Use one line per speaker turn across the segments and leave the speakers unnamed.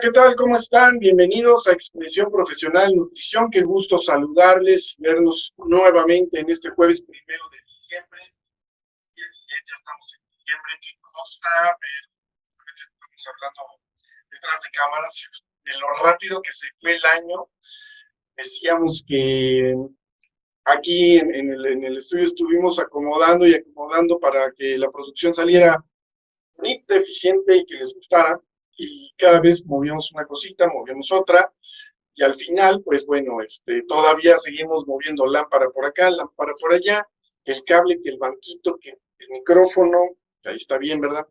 ¿Qué tal? ¿Cómo están? Bienvenidos a Expedición Profesional Nutrición. Qué gusto saludarles y vernos nuevamente en este jueves 1 de diciembre. Ya estamos en diciembre, qué cosa, pero estamos hablando detrás de cámaras de lo rápido que se fue el año. Decíamos que aquí en el estudio estuvimos acomodando y acomodando para que la producción saliera bonita, eficiente y que les gustara. Y cada vez movíamos una cosita, movíamos otra, y al final, pues bueno, todavía seguimos moviendo lámpara por acá, lámpara por allá, el cable, que el banquito, que el micrófono, que ahí está bien, ¿verdad?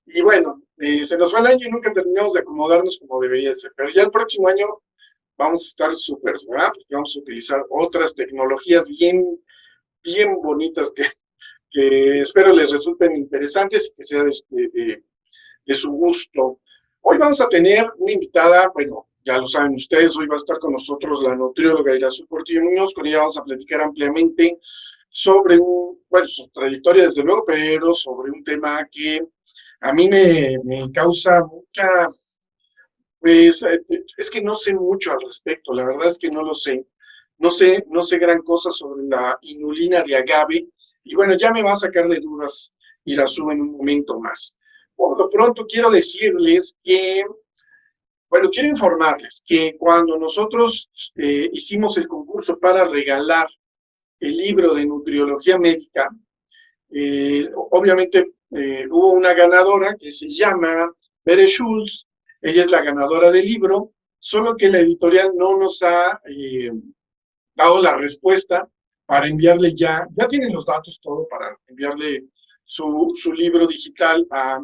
Y bueno, se nos fue el año y nunca terminamos de acomodarnos como debería ser, pero ya el próximo año vamos a estar súper, ¿verdad? Porque vamos a utilizar otras tecnologías bien, bien bonitas que espero les resulten interesantes y que sea de su gusto. Hoy vamos a tener una invitada, bueno, ya lo saben ustedes, hoy va a estar con nosotros la nutrióloga Irazu Portillo Muñoz. Con ella vamos a platicar ampliamente sobre bueno, su trayectoria desde luego, pero sobre un tema que a mí me causa mucha, pues, es que no sé mucho al respecto, la verdad es que no lo sé. No sé gran cosa sobre la inulina de agave, y bueno, ya me va a sacar de dudas Irazu en un momento más. Por lo pronto quiero decirles que, bueno, quiero informarles que cuando nosotros hicimos el concurso para regalar el libro de nutriología médica, obviamente hubo una ganadora que se llama Bere Schulz. Ella es la ganadora del libro, solo que la editorial no nos ha dado la respuesta para enviarle ya tienen los datos todo para enviarle su libro digital a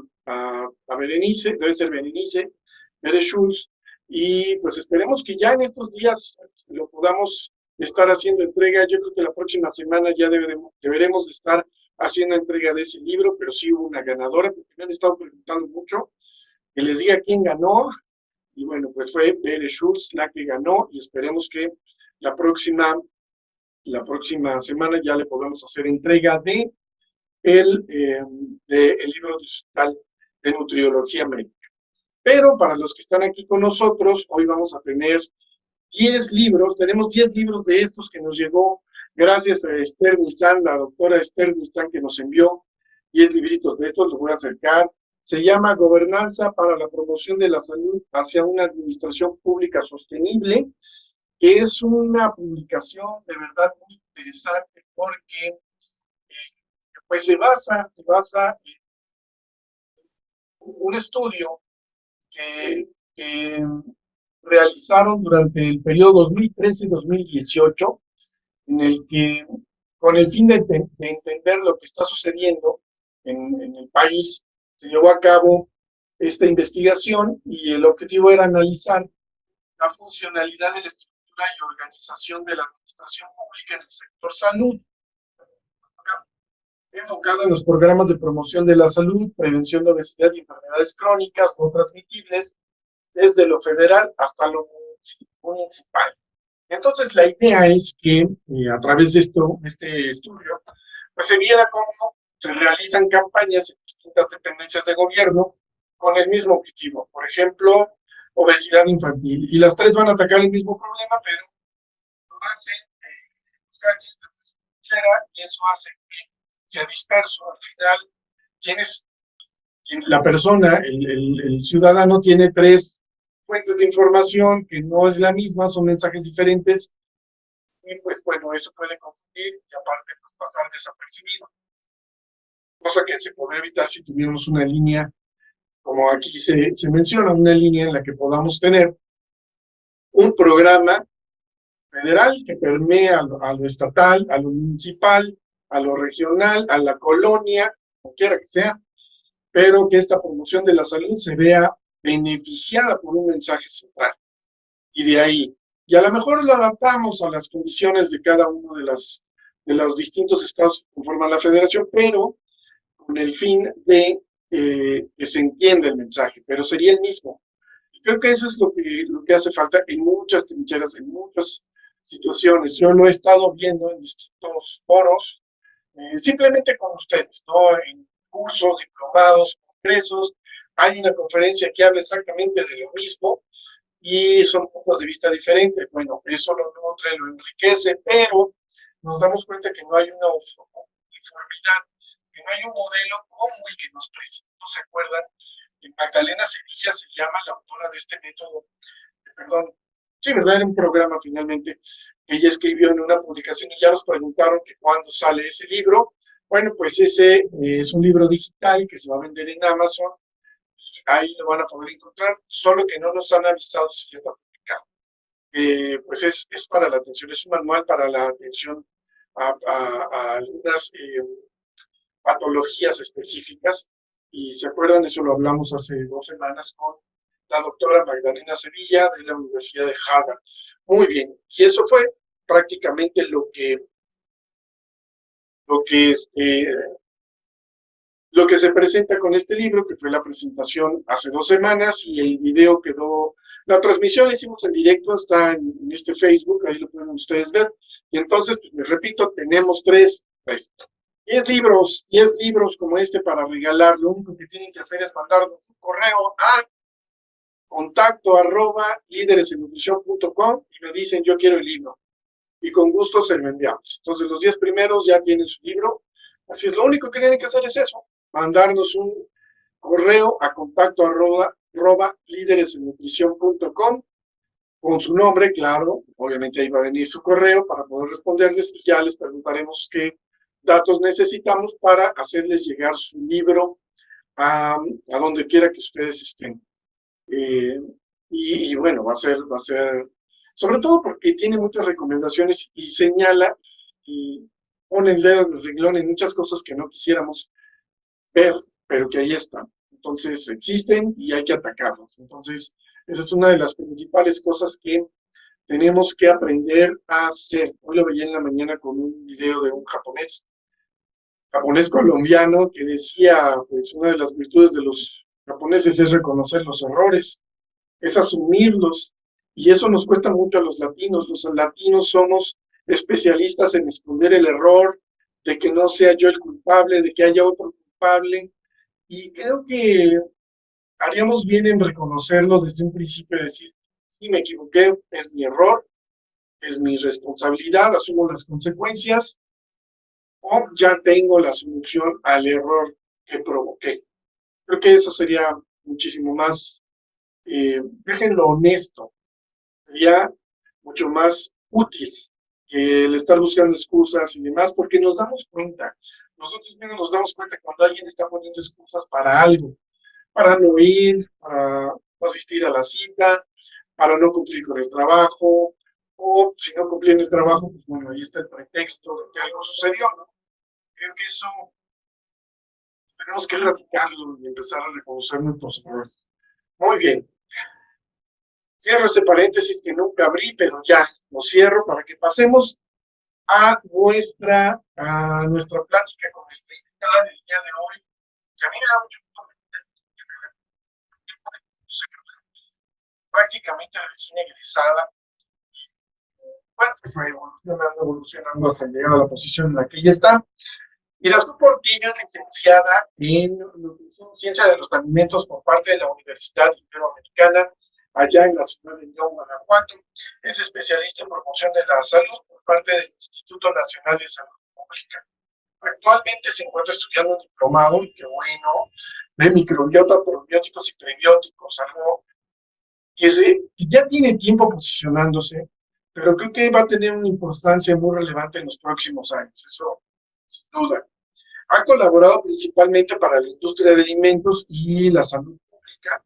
Berenice, debe ser Berenice, Bere Schulz, y pues esperemos que ya en estos días lo podamos estar haciendo entrega. Yo creo que la próxima semana ya deberemos de estar haciendo entrega de ese libro, pero sí hubo una ganadora, porque me han estado preguntando mucho, que les diga quién ganó, y bueno, pues fue Bere Schulz la que ganó, y esperemos que la próxima semana ya le podamos hacer entrega de el libro digital de nutriología médica. Pero para los que están aquí con nosotros, hoy vamos a tener 10 libros, tenemos 10 libros de estos que nos llegó gracias a Esther Nizan, la doctora Esther Nizan, que nos envió 10 libritos de estos, los voy a acercar. Se llama Gobernanza para la promoción de la salud hacia una administración pública sostenible, que es una publicación de verdad muy interesante porque pues se basa en un estudio que realizaron durante el periodo 2013-2018, en el que, con el fin de entender lo que está sucediendo en el país, se llevó a cabo esta investigación, y el objetivo era analizar la funcionalidad de la estructura y organización de la administración pública en el sector salud, enfocado en los programas de promoción de la salud, prevención de obesidad y enfermedades crónicas no transmitibles, desde lo federal hasta lo municipal. Entonces, la idea es que a través de este estudio, pues se viera cómo se realizan campañas en distintas dependencias de gobierno con el mismo objetivo. Por ejemplo, obesidad infantil. Y las tres van a atacar el mismo problema, pero lo hacen buscar y eso hace que sea disperso. Al final, la persona, el ciudadano, tiene tres fuentes de información que no es la misma, son mensajes diferentes, y pues bueno, eso puede confundir y aparte pues pasar desapercibido, cosa que se podría evitar si tuviéramos una línea, como aquí se menciona, una línea en la que podamos tener un programa federal que permea a lo estatal, a lo municipal, a lo regional, a la colonia, cualquiera que sea, pero que esta promoción de la salud se vea beneficiada por un mensaje central. Y de ahí, y a lo mejor lo adaptamos a las condiciones de cada uno de los distintos estados que conforman la federación, pero con el fin de que se entienda el mensaje, pero sería el mismo. Y creo que eso es lo que hace falta en muchas trincheras, en muchas situaciones. Yo lo he estado viendo en distintos foros, simplemente con ustedes, ¿no? En cursos, diplomados, congresos, hay una conferencia que habla exactamente de lo mismo y son puntos de vista diferentes. Bueno, eso lo nutre, lo enriquece, pero nos damos cuenta que no hay una uniformidad, que no hay un modelo como el que nos presentó, ¿se acuerdan? Magdalena Sevilla se llama la autora de este método, perdón, sí, ¿verdad? Era un programa finalmente que ella escribió en una publicación y ya nos preguntaron que cuándo sale ese libro. Bueno, pues ese es un libro digital que se va a vender en Amazon, ahí lo van a poder encontrar, solo que no nos han avisado si ya está publicado. Pues es para la atención, es un manual para la atención a algunas patologías específicas, y se acuerdan, eso lo hablamos hace 2 semanas con la doctora Magdalena Sevilla de la Universidad de Harvard. Muy bien, y eso fue prácticamente lo que lo que se presenta con este libro, que fue la presentación hace 2 semanas, y el video quedó, la transmisión la hicimos en directo, está en este Facebook, ahí lo pueden ustedes ver, y entonces, pues, les repito, tenemos 10 libros como este para regalar. Lo único que tienen que hacer es mandarnos un correo a contacto@lideresennutrición.com y me dicen yo quiero el libro, y con gusto se lo enviamos. Entonces los 10 primeros ya tienen su libro, así es, lo único que tienen que hacer es eso, mandarnos un correo a contacto@lideresennutrición.com con su nombre, claro, obviamente ahí va a venir su correo para poder responderles, y ya les preguntaremos qué datos necesitamos para hacerles llegar su libro a donde quiera que ustedes estén. Y bueno, va a ser, sobre todo porque tiene muchas recomendaciones y señala y pone el dedo en el renglón en muchas cosas que no quisiéramos ver, pero que ahí están. Entonces existen y hay que atacarlas. Entonces, esa es una de las principales cosas que tenemos que aprender a hacer. Hoy lo veía en la mañana con un video de un japonés colombiano, que decía, pues una de las virtudes de los japoneses es reconocer los errores, es asumirlos, y eso nos cuesta mucho a los latinos. Los latinos somos especialistas en esconder el error, de que no sea yo el culpable, de que haya otro culpable, y creo que haríamos bien en reconocerlo desde un principio y decir, sí, me equivoqué, es mi error, es mi responsabilidad, asumo las consecuencias, o ya tengo la solución al error que provoqué. Creo que eso sería muchísimo más, déjenlo honesto, sería mucho más útil que el estar buscando excusas y demás, porque nos damos cuenta, nosotros mismos nos damos cuenta cuando alguien está poniendo excusas para algo, para no ir, para no asistir a la cita, para no cumplir con el trabajo, o si no cumplí en el trabajo, pues bueno, ahí está el pretexto de que algo sucedió, ¿no? Creo que eso tenemos que erradicarlo y empezar a reconocer nuestros errores. Muy bien. Cierro ese paréntesis que nunca abrí, pero ya lo cierro para que pasemos a nuestra plática con nuestra invitada del día de hoy, que a mí me da mucho gusto, prácticamente recién egresada. Bueno, pues va evolucionando hasta llegar a la posición en la que ella está. Irasco Portillo es licenciada en Nutrición y Ciencia de los Alimentos por parte de la Universidad Iberoamericana, allá en la ciudad de León, Guanajuato. Es especialista en promoción de la salud por parte del Instituto Nacional de Salud Pública. Actualmente se encuentra estudiando un diplomado, que bueno, de microbiota, probióticos y prebióticos, algo que ya tiene tiempo posicionándose, pero creo que va a tener una importancia muy relevante en los próximos años, eso sin duda. Ha colaborado principalmente para la industria de alimentos y la salud pública,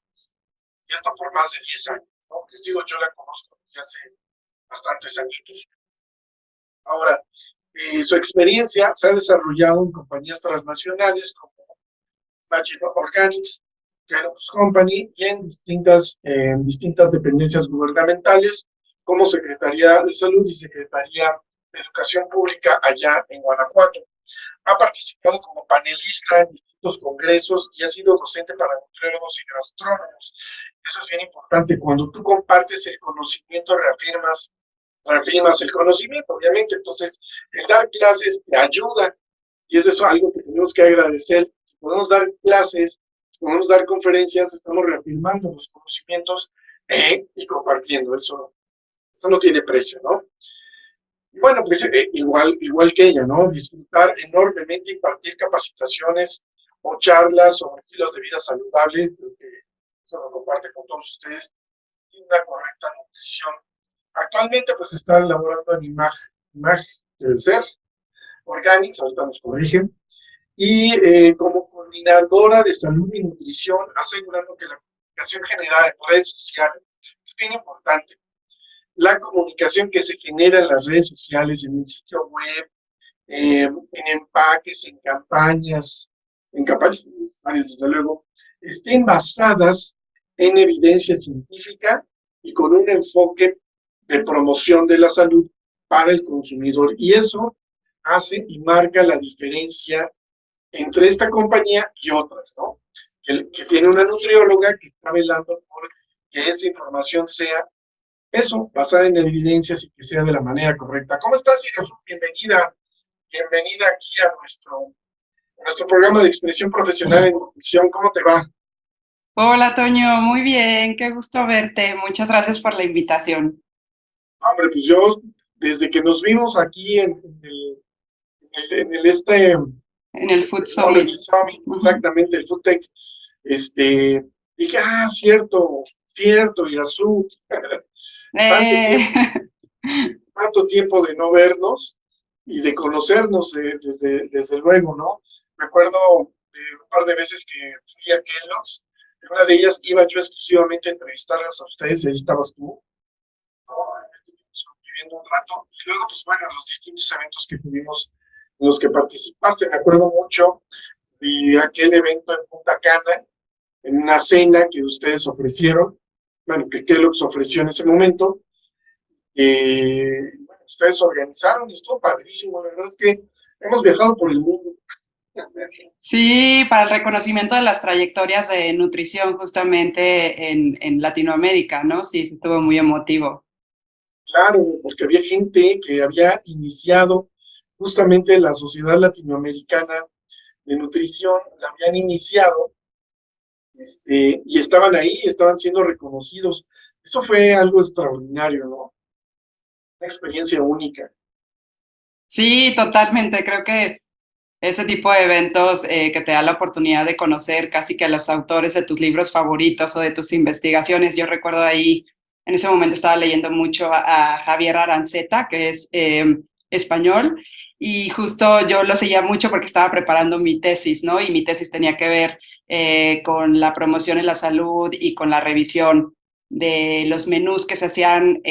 y esto por más de 10 años, ¿no? Les digo, yo la conozco desde hace bastantes años. Ahora, su experiencia se ha desarrollado en compañías transnacionales como Bachelor Organics, Kellogg's Company, y en distintas dependencias gubernamentales como Secretaría de Salud y Secretaría de Educación Pública allá en Guanajuato. Ha participado como panelista en distintos congresos y ha sido docente para nutriólogos y gastrónomos. Eso es bien importante. Cuando tú compartes el conocimiento, reafirmas el conocimiento, obviamente. Entonces, el dar clases te ayuda, y es eso algo que tenemos que agradecer. Si podemos dar clases podemos dar conferencias, estamos reafirmando los conocimientos y compartiendo. Eso no tiene precio, ¿no? Y bueno, pues igual que ella, ¿no? Disfrutar enormemente, impartir capacitaciones o charlas sobre estilos de vida saludables, creo que eso lo comparte con todos ustedes, y una correcta nutrición. Actualmente, pues está elaborando en imagen del ser, Organics, ahorita nos corrigen, y como coordinadora de salud y nutrición, asegurando que la comunicación generada en redes sociales es bien importante. La comunicación que se genera en las redes sociales, en el sitio web, en empaques, en campañas publicitarias, desde luego, estén basadas en evidencia científica y con un enfoque de promoción de la salud para el consumidor. Y eso hace y marca la diferencia entre esta compañía y otras, ¿no? Que tiene una nutrióloga que está velando por que esa información sea eso, basada en evidencias y que sea de la manera correcta. ¿Cómo estás, Irazu? Bienvenida aquí a nuestro programa de expresión profesional en nutrición. ¿Cómo te va?
Hola Toño, muy bien, qué gusto verte. Muchas gracias por la invitación.
Hombre, pues yo, desde que nos vimos aquí en
En el Food
el Knowledge
Summit.
Summit,
Ujú.
exactamente, el FoodTech, dije, cierto, Irazu, tanto
Eh,
tiempo, tanto tiempo de no vernos y de conocernos desde luego, ¿no? Me acuerdo de un par de veces que fui a Kellogg's, en una de ellas iba yo exclusivamente a entrevistarlas a ustedes, y ahí estabas tú, ¿no? Estuvimos conviviendo un rato, y luego, pues bueno, los distintos eventos que tuvimos en los que participaste, me acuerdo mucho de aquel evento en Punta Cana, en una cena que ustedes ofrecieron, bueno, que Kellogg's ofreció en ese momento, bueno, ustedes organizaron y estuvo padrísimo. La verdad es que hemos viajado por el mundo.
sí, para el reconocimiento de las trayectorias de nutrición justamente en Latinoamérica, ¿no? Sí, sí, estuvo muy emotivo.
Claro, porque había gente que había iniciado justamente la Sociedad Latinoamericana de Nutrición, la habían iniciado y estaban ahí, estaban siendo reconocidos. Eso fue algo extraordinario, ¿no? Una experiencia única.
Sí, totalmente. Creo que ese tipo de eventos que te da la oportunidad de conocer casi que a los autores de tus libros favoritos o de tus investigaciones. Yo recuerdo ahí, en ese momento estaba leyendo mucho a Javier Aranceta, que es español, y justo yo lo seguía mucho porque estaba preparando mi tesis, ¿no? Y mi tesis tenía que ver con la promoción en la salud y con la revisión de los menús que se hacían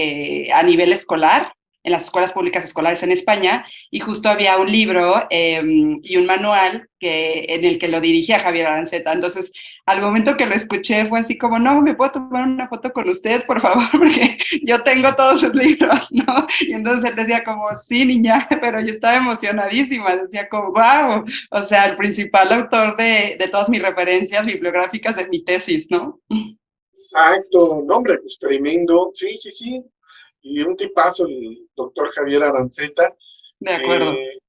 a nivel escolar en las escuelas públicas escolares en España, y justo había un libro y un manual en el que lo dirigía Javier Aranceta. Entonces, al momento que lo escuché fue así como, no, ¿me puedo tomar una foto con usted, por favor? Porque yo tengo todos sus libros, ¿no? Y entonces él decía como, sí, niña, pero yo estaba emocionadísima, decía como, wow, o sea, el principal autor de todas mis referencias bibliográficas de mi tesis, ¿no?
Exacto, no, hombre, pues tremendo. Sí, sí, sí. Y un tipazo, el doctor Javier Aranceta,
De acuerdo.
que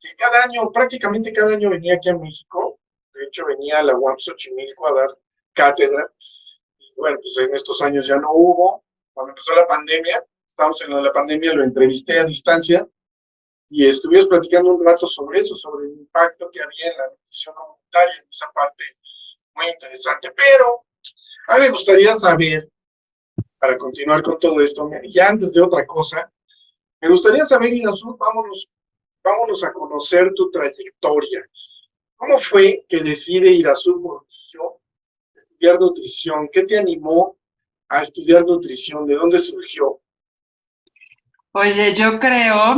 que cada año, prácticamente cada año venía aquí a México, de hecho venía a la UAM Xochimilco a dar cátedra, y bueno, pues en estos años ya no hubo, cuando empezó la pandemia, estábamos en la pandemia, lo entrevisté a distancia, y estuvimos platicando un rato sobre eso, sobre el impacto que había en la nutrición comunitaria, en esa parte muy interesante, pero a mí me gustaría saber, para continuar con todo esto, y antes de otra cosa, me gustaría saber, Inazul, vámonos a conocer tu trayectoria. ¿Cómo fue que decide Irazú Gordillo estudiar nutrición? ¿Qué te animó a estudiar nutrición? ¿De dónde surgió?
Oye, yo creo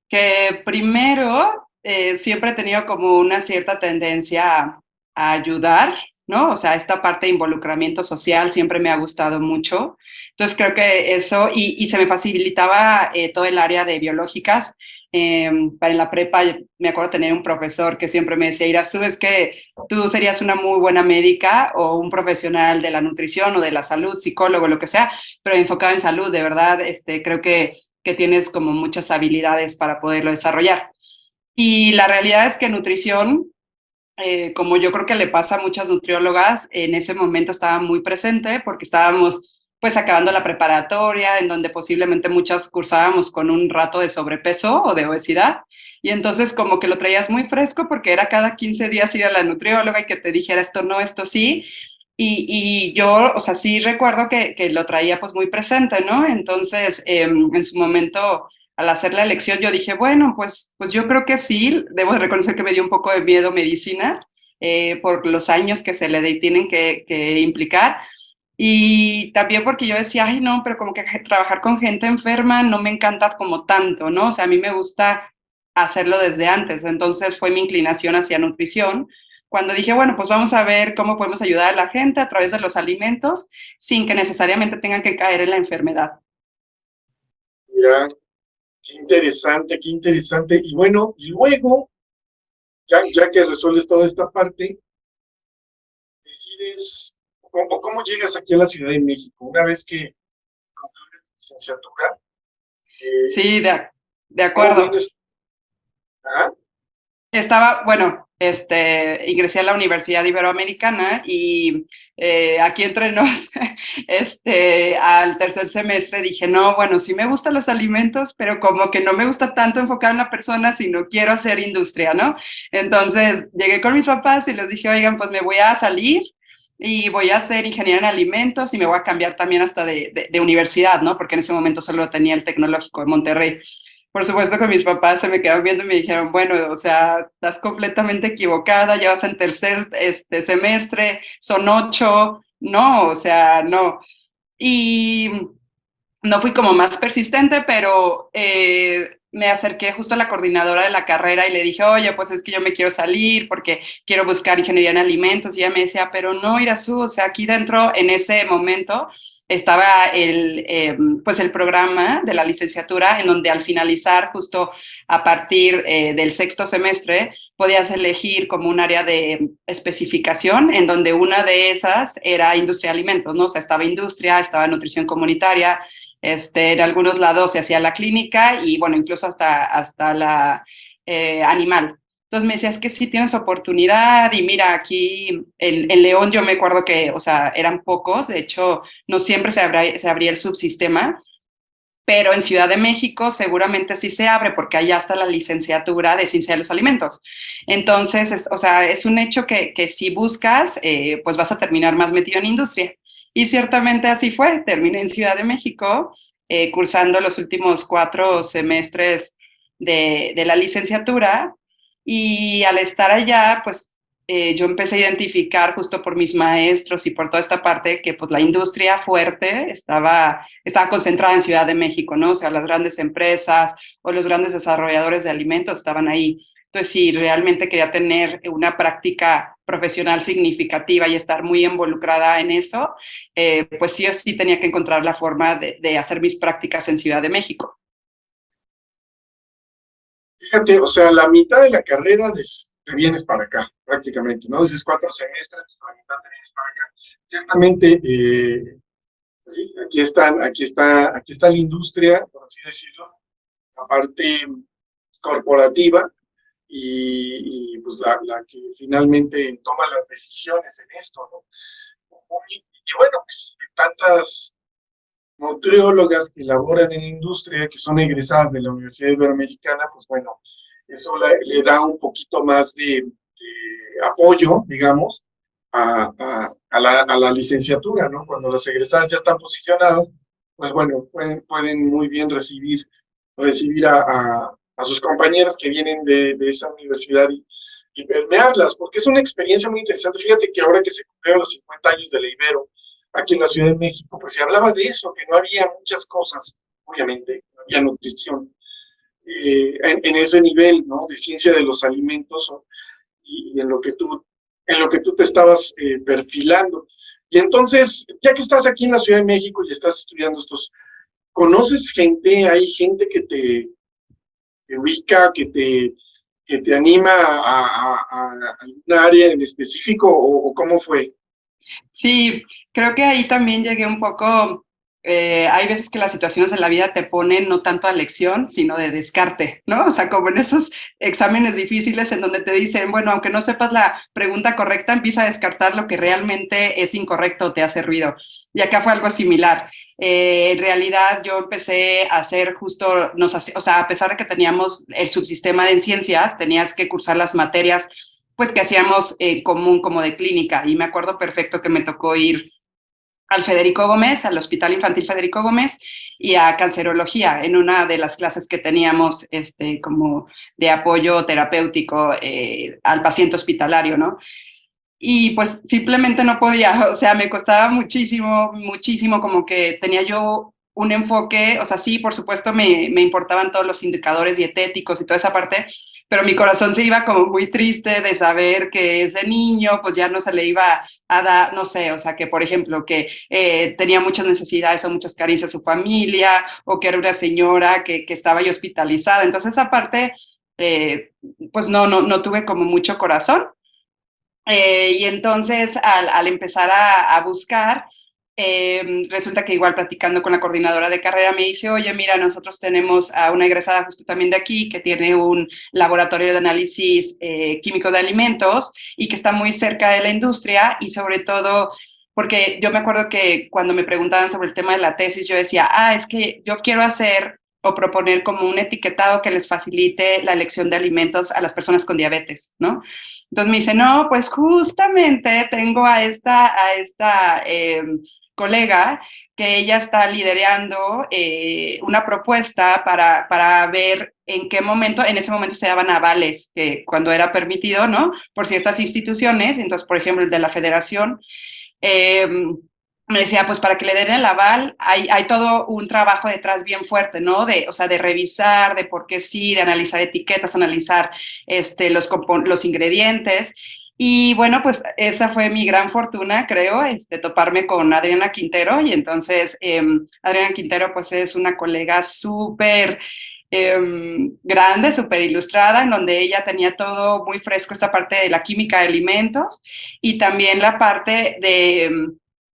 que primero siempre he tenido como una cierta tendencia a ayudar, ¿no? O sea, esta parte de involucramiento social siempre me ha gustado mucho. Entonces creo que eso, y se me facilitaba todo el área de biológicas. Para en la prepa me acuerdo tener un profesor que siempre me decía, Irazu, es que tú serías una muy buena médica o un profesional de la nutrición o de la salud, psicólogo, lo que sea, pero enfocado en salud, de verdad, creo que tienes como muchas habilidades para poderlo desarrollar. Y la realidad es que nutrición como yo creo que le pasa a muchas nutriólogas, en ese momento estaba muy presente porque estábamos pues acabando la preparatoria, en donde posiblemente muchas cursábamos con un rato de sobrepeso o de obesidad. Y entonces como que lo traías muy fresco porque era cada 15 días ir a la nutrióloga y que te dijera esto no, esto sí. Y yo, o sea, sí recuerdo que lo traía pues muy presente, ¿no? Entonces, en su momento, al hacer la elección, yo dije, bueno, pues yo creo que sí, debo de reconocer que me dio un poco de miedo medicina por los años que se le tienen que implicar. Y también porque yo decía, ay, no, pero como que trabajar con gente enferma no me encanta como tanto, ¿no? O sea, a mí me gusta hacerlo desde antes. Entonces fue mi inclinación hacia nutrición. Cuando dije, bueno, pues vamos a ver cómo podemos ayudar a la gente a través de los alimentos sin que necesariamente tengan que caer en la enfermedad.
Mira, qué interesante, qué interesante. Y bueno, y luego, ya que resuelves toda esta parte, decides, cómo llegas aquí a la Ciudad de México. Una vez que concluyes tu licenciatura,
Sí, de
¿cómo
acuerdo.
vienes? Ajá.
Estaba, bueno, ingresé a la Universidad Iberoamericana y aquí entre nos, al tercer semestre dije, no, bueno, sí me gustan los alimentos, pero como que no me gusta tanto enfocar en la persona, sino quiero hacer industria, ¿no? Entonces llegué con mis papás y les dije, oigan, pues me voy a salir y voy a ser ingeniera en alimentos y me voy a cambiar también hasta de universidad, ¿no? Porque en ese momento solo tenía el Tecnológico de Monterrey. Por supuesto que mis papás se me quedaron viendo y me dijeron, bueno, o sea, estás completamente equivocada, ya vas en tercer semestre, son 8, no, o sea, no. Y no fui como más persistente, pero me acerqué justo a la coordinadora de la carrera y le dije, oye, pues es que yo me quiero salir porque quiero buscar ingeniería en alimentos. Y ella me decía, pero no, Irasu, o sea, aquí dentro, en ese momento, estaba pues el programa de la licenciatura en donde al finalizar, justo a partir del sexto semestre, podías elegir como un área de especificación en donde una de esas era industria de alimentos, ¿no? O sea, estaba industria, estaba nutrición comunitaria, en algunos lados se hacía la clínica y bueno, incluso hasta la animal. Entonces me decías que sí tienes oportunidad y mira, aquí en León yo me acuerdo que, o sea, eran pocos, de hecho, no siempre se abría el subsistema, pero en Ciudad de México seguramente sí se abre porque allá está la licenciatura de Ciencia de los Alimentos. Entonces, o sea, es un hecho que si buscas, pues vas a terminar más metido en industria. Y ciertamente así fue, terminé en Ciudad de México cursando los últimos 4 semestres de la licenciatura y al estar allá, pues yo empecé a identificar justo por mis maestros y por toda esta parte que pues la industria fuerte estaba concentrada en Ciudad de México, ¿no? O sea, las grandes empresas o los grandes desarrolladores de alimentos estaban ahí. Entonces, si realmente quería tener una práctica profesional significativa y estar muy involucrada en eso, pues sí o sí tenía que encontrar la forma de hacer mis prácticas en Ciudad de México.
Fíjate, o sea, la mitad de la carrera te vienes para acá, prácticamente, ¿no? Dices 4 semestres, la mitad te vienes para acá. Ciertamente, sí, aquí está la industria, por así decirlo, la parte corporativa pues la que finalmente toma las decisiones en esto, ¿no? Y bueno, pues tantas nutriólogas que laboran en la industria, que son egresadas de la Universidad Iberoamericana, pues bueno, eso le da un poquito más de apoyo, digamos, a la licenciatura, ¿no? Cuando las egresadas ya están posicionadas, pues bueno, pueden muy bien recibir a sus compañeras que vienen de esa universidad y permearlas, porque es una experiencia muy interesante. Fíjate que ahora que se cumplieron los 50 años de la Ibero, aquí en la Ciudad de México, pues se hablaba de eso, que no había muchas cosas, obviamente, no había nutrición en ese nivel, ¿no? De ciencia de los alimentos y en lo que tú te estabas perfilando. Y entonces, ya que estás aquí en la Ciudad de México y estás estudiando ¿conoces gente? ¿Hay gente que te ubica, que te anima a alguna área en específico o cómo fue?
Sí, creo que ahí también llegué un poco hay veces que las situaciones en la vida te ponen no tanto a lección, sino de descarte, ¿no? O sea, como en esos exámenes difíciles en donde te dicen, bueno, aunque no sepas la pregunta correcta, empieza a descartar lo que realmente es incorrecto o te hace ruido. Y acá fue algo similar. En realidad yo empecé a hacer justo, o sea, a pesar de que teníamos el subsistema de en ciencias, tenías que cursar las materias pues que hacíamos en común como de clínica. Y me acuerdo perfecto que me tocó ir al Federico Gómez, al Hospital Infantil Federico Gómez, y a cancerología, en una de las clases que teníamos como de apoyo terapéutico al paciente hospitalario, ¿no? Y pues simplemente no podía, o sea, me costaba muchísimo, muchísimo, como que tenía yo un enfoque, o sea, sí, por supuesto me importaban todos los indicadores dietéticos y toda esa parte, pero mi corazón se iba como muy triste de saber que ese niño pues ya no se le iba a dar, no sé, o sea, que por ejemplo, que tenía muchas necesidades o muchas carencias su familia, o que era una señora que estaba ahí hospitalizada, entonces esa parte, pues no tuve como mucho corazón. Y entonces, al empezar a buscar, resulta que igual platicando con la coordinadora de carrera me dice, oye, mira, nosotros tenemos a una egresada justo también de aquí que tiene un laboratorio de análisis químico de alimentos y que está muy cerca de la industria y sobre todo porque yo me acuerdo que cuando me preguntaban sobre el tema de la tesis, yo decía, es que yo quiero hacer o proponer como un etiquetado que les facilite la elección de alimentos a las personas con diabetes, ¿no? Entonces me dice, no, pues justamente tengo a esta colega que ella está liderando una propuesta para ver en qué momento, en ese momento se daban avales, que cuando era permitido, ¿no? Por ciertas instituciones, entonces, por ejemplo, el de la federación, eh, me decía, pues para que le den el aval, hay todo un trabajo detrás bien fuerte, ¿no? O sea, de revisar, de por qué sí, de analizar etiquetas, analizar los ingredientes. Y bueno, pues esa fue mi gran fortuna, creo, toparme con Adriana Quintero. Y entonces, Adriana Quintero, pues es una colega súper grande, súper ilustrada, en donde ella tenía todo muy fresco, esta parte de la química de alimentos y también la parte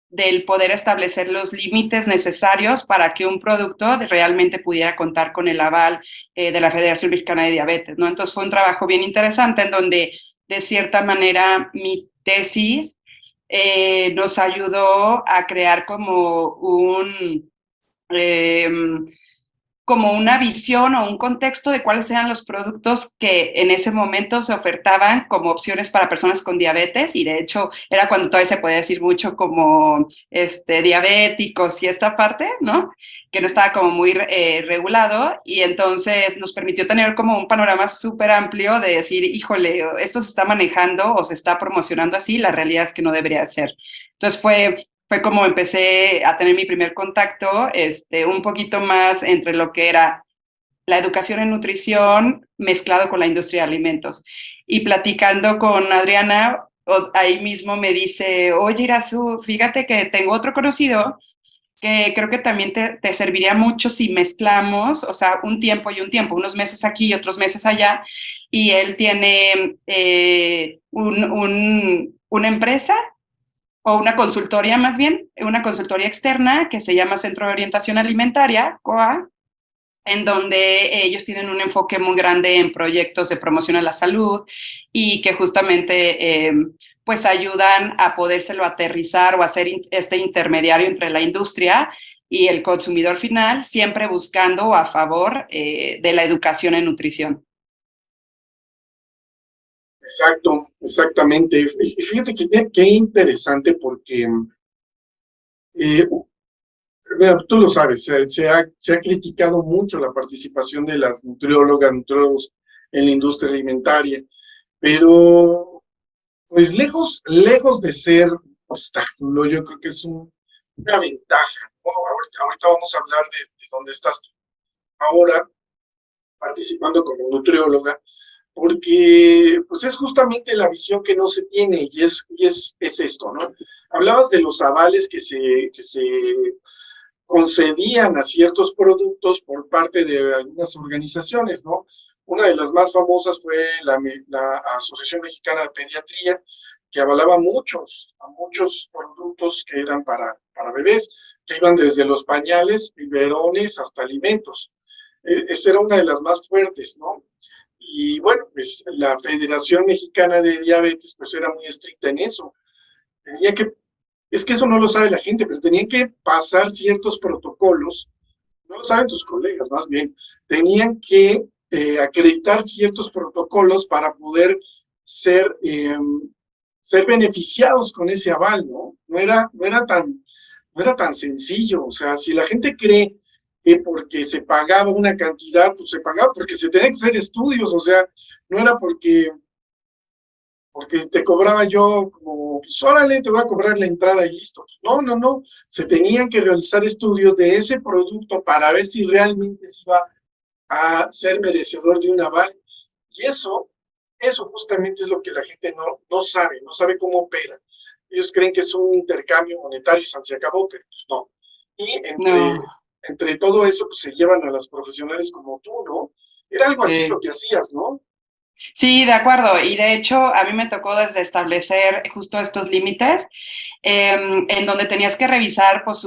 del poder establecer los límites necesarios para que un producto realmente pudiera contar con el aval de la Federación Mexicana de Diabetes, ¿no? Entonces fue un trabajo bien interesante en donde, de cierta manera, mi tesis nos ayudó a crear eh, como una visión o un contexto de cuáles eran los productos que en ese momento se ofertaban como opciones para personas con diabetes y de hecho era cuando todavía se podía decir mucho como diabéticos y esta parte, ¿no? Que no estaba como muy regulado y entonces nos permitió tener como un panorama súper amplio de decir, híjole, esto se está manejando o se está promocionando así, la realidad es que no debería ser. Entonces fue como empecé a tener mi primer contacto, un poquito más entre lo que era la educación en nutrición mezclado con la industria de alimentos. Y platicando con Adriana, ahí mismo me dice, oye, Irazu, fíjate que tengo otro conocido que creo que también te serviría mucho si mezclamos, o sea, un tiempo y un tiempo, unos meses aquí y otros meses allá, y él tiene una empresa o una consultoría más bien, una consultoría externa que se llama Centro de Orientación Alimentaria, COA, en donde ellos tienen un enfoque muy grande en proyectos de promoción a la salud y que justamente pues ayudan a podérselo aterrizar o hacer este intermediario entre la industria y el consumidor final, siempre buscando a favor de la educación en nutrición.
Exacto, exactamente. Y fíjate que qué interesante porque, mira, tú lo sabes, se ha criticado mucho la participación de las nutriólogas, nutriólogos en la industria alimentaria, pero pues lejos de ser un obstáculo, yo creo que es una ventaja, ¿no? Ahorita vamos a hablar de dónde estás tú ahora participando como nutrióloga, porque pues es justamente la visión que no se tiene y es esto, ¿no? Hablabas de los avales que se concedían a ciertos productos por parte de algunas organizaciones, ¿no? Una de las más famosas fue la Asociación Mexicana de Pediatría, que avalaba a muchos productos que eran para bebés. que iban desde los pañales, biberones, hasta alimentos. Esa era una de las más fuertes, ¿no? Y bueno, pues la Federación Mexicana de Diabetes pues era muy estricta en eso. Tenía que, es que eso no lo sabe la gente, pero tenían que pasar ciertos protocolos, no lo saben tus colegas más bien, tenían que acreditar ciertos protocolos para poder ser, ser beneficiados con ese aval, ¿no? No era tan sencillo, o sea, si la gente cree que porque se pagaba una cantidad, pues se pagaba porque se tenían que hacer estudios, o sea, no era porque te cobraba yo como, pues órale, te voy a cobrar la entrada y listo. Pues, no, no, no, se tenían que realizar estudios de ese producto para ver si realmente se iba a ser merecedor de un aval. Y eso justamente es lo que la gente no sabe, no sabe cómo opera. Ellos creen que es un intercambio monetario y se acabó, pero pues no. Y
No,
entre todo eso, pues se llevan a las profesionales como tú, ¿no? Era algo así lo
sí.
que hacías, ¿no?
Sí, de acuerdo. Y de hecho, a mí me tocó desde establecer justo estos límites, en donde tenías que revisar, pues,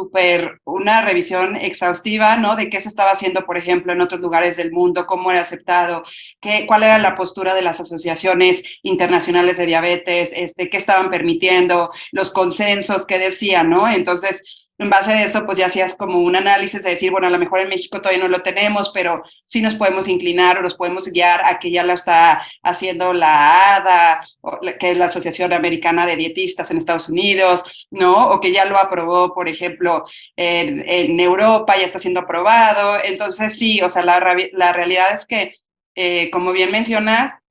una revisión exhaustiva, ¿no? De qué se estaba haciendo, por ejemplo, en otros lugares del mundo, cómo era aceptado, cuál era la postura de las asociaciones internacionales de diabetes, qué estaban permitiendo, los consensos que decían, ¿no? Entonces, en base a eso, pues ya hacías como un análisis de decir, bueno, a lo mejor en México todavía no lo tenemos, pero sí nos podemos inclinar o nos podemos guiar a que ya lo está haciendo la ADA, que es la Asociación Americana de Dietistas en Estados Unidos, ¿no? O que ya lo aprobó, por ejemplo, en Europa, ya está siendo aprobado. Entonces, sí, o sea, la realidad es que, como bien menciona,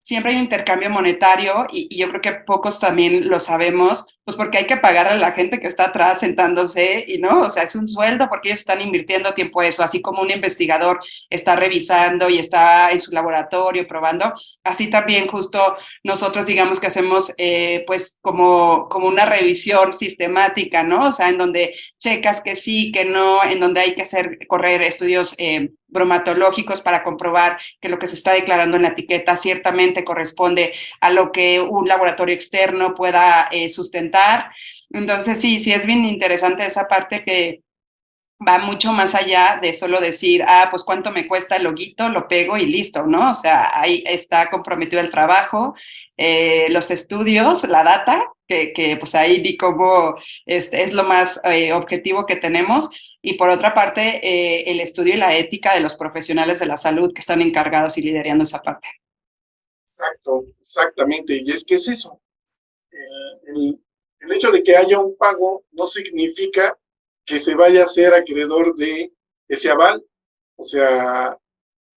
siempre hay un intercambio monetario y yo creo que pocos también lo sabemos, pues porque hay que pagar a la gente que está atrás sentándose y no, o sea, es un sueldo porque ellos están invirtiendo tiempo en eso, así como un investigador está revisando y está en su laboratorio probando, así también justo nosotros digamos que hacemos pues como una revisión sistemática, ¿no? O sea, en donde checas que sí, que no, en donde hay que correr estudios bromatológicos para comprobar que lo que se está declarando en la etiqueta ciertamente corresponde a lo que un laboratorio externo pueda sustentar. Entonces, sí, sí es bien interesante esa parte que va mucho más allá de solo decir, ah, pues cuánto me cuesta el loguito, lo pego y listo, ¿no? O sea, ahí está comprometido el trabajo, los estudios, la data, que pues ahí di cómo es lo más objetivo que tenemos, y por otra parte, el estudio y la ética de los profesionales de la salud que están encargados y liderando esa parte.
Exacto, exactamente. Y es que es eso. El hecho de que haya un pago no significa que se vaya a ser acreedor de ese aval. O sea,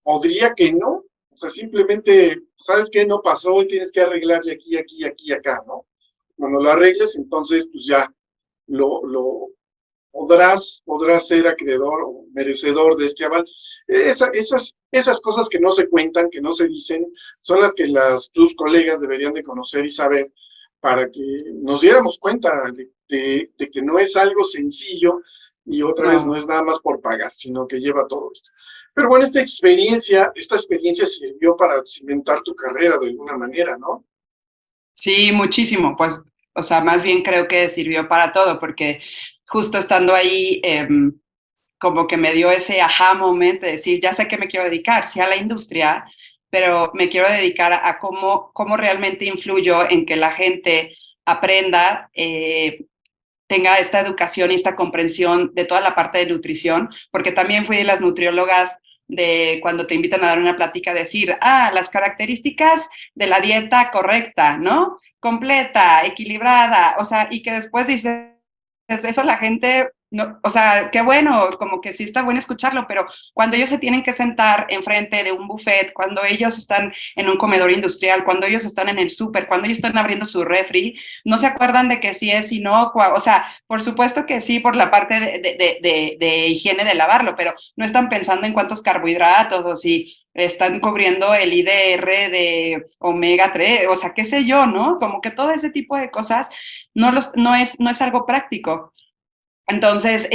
podría que no. O sea, simplemente, ¿sabes qué? No pasó y tienes que arreglarle aquí, aquí, aquí, acá, ¿no? Cuando lo arregles, entonces, pues ya lo podrás ser acreedor o merecedor de este aval. Esas cosas que no se cuentan, que no se dicen, son las que tus colegas deberían de conocer y saber para que nos diéramos cuenta de que no es algo sencillo y otra vez no
No.
es nada más por pagar, sino que lleva todo esto. Pero bueno, esta experiencia sirvió para cimentar tu carrera de alguna manera, ¿no?
Sí, muchísimo, pues, o sea, más bien creo que sirvió para todo, porque justo estando ahí, como que me dio ese aha moment de decir, ya sé que me quiero dedicar, sí a la industria, pero me quiero dedicar a cómo realmente influyo en que la gente aprenda, tenga esta educación y esta comprensión de toda la parte de nutrición, porque también fui de las nutriólogas de cuando te invitan a dar una plática, decir, ah, las características de la dieta correcta, ¿no? Completa, equilibrada, o sea, y que después dices, eso la gente, no, o sea, qué bueno, como que sí está bueno escucharlo, pero cuando ellos se tienen que sentar enfrente de un buffet, cuando ellos están en un comedor industrial, cuando ellos están en el súper, cuando ellos están abriendo su refri, no se acuerdan de que sí es inocua, o sea, por supuesto que sí por la parte de higiene de lavarlo, pero no están pensando en cuántos carbohidratos o si están cubriendo el IDR de omega 3, o sea, qué sé yo, ¿no? Como que todo ese tipo de cosas no es algo práctico. Entonces,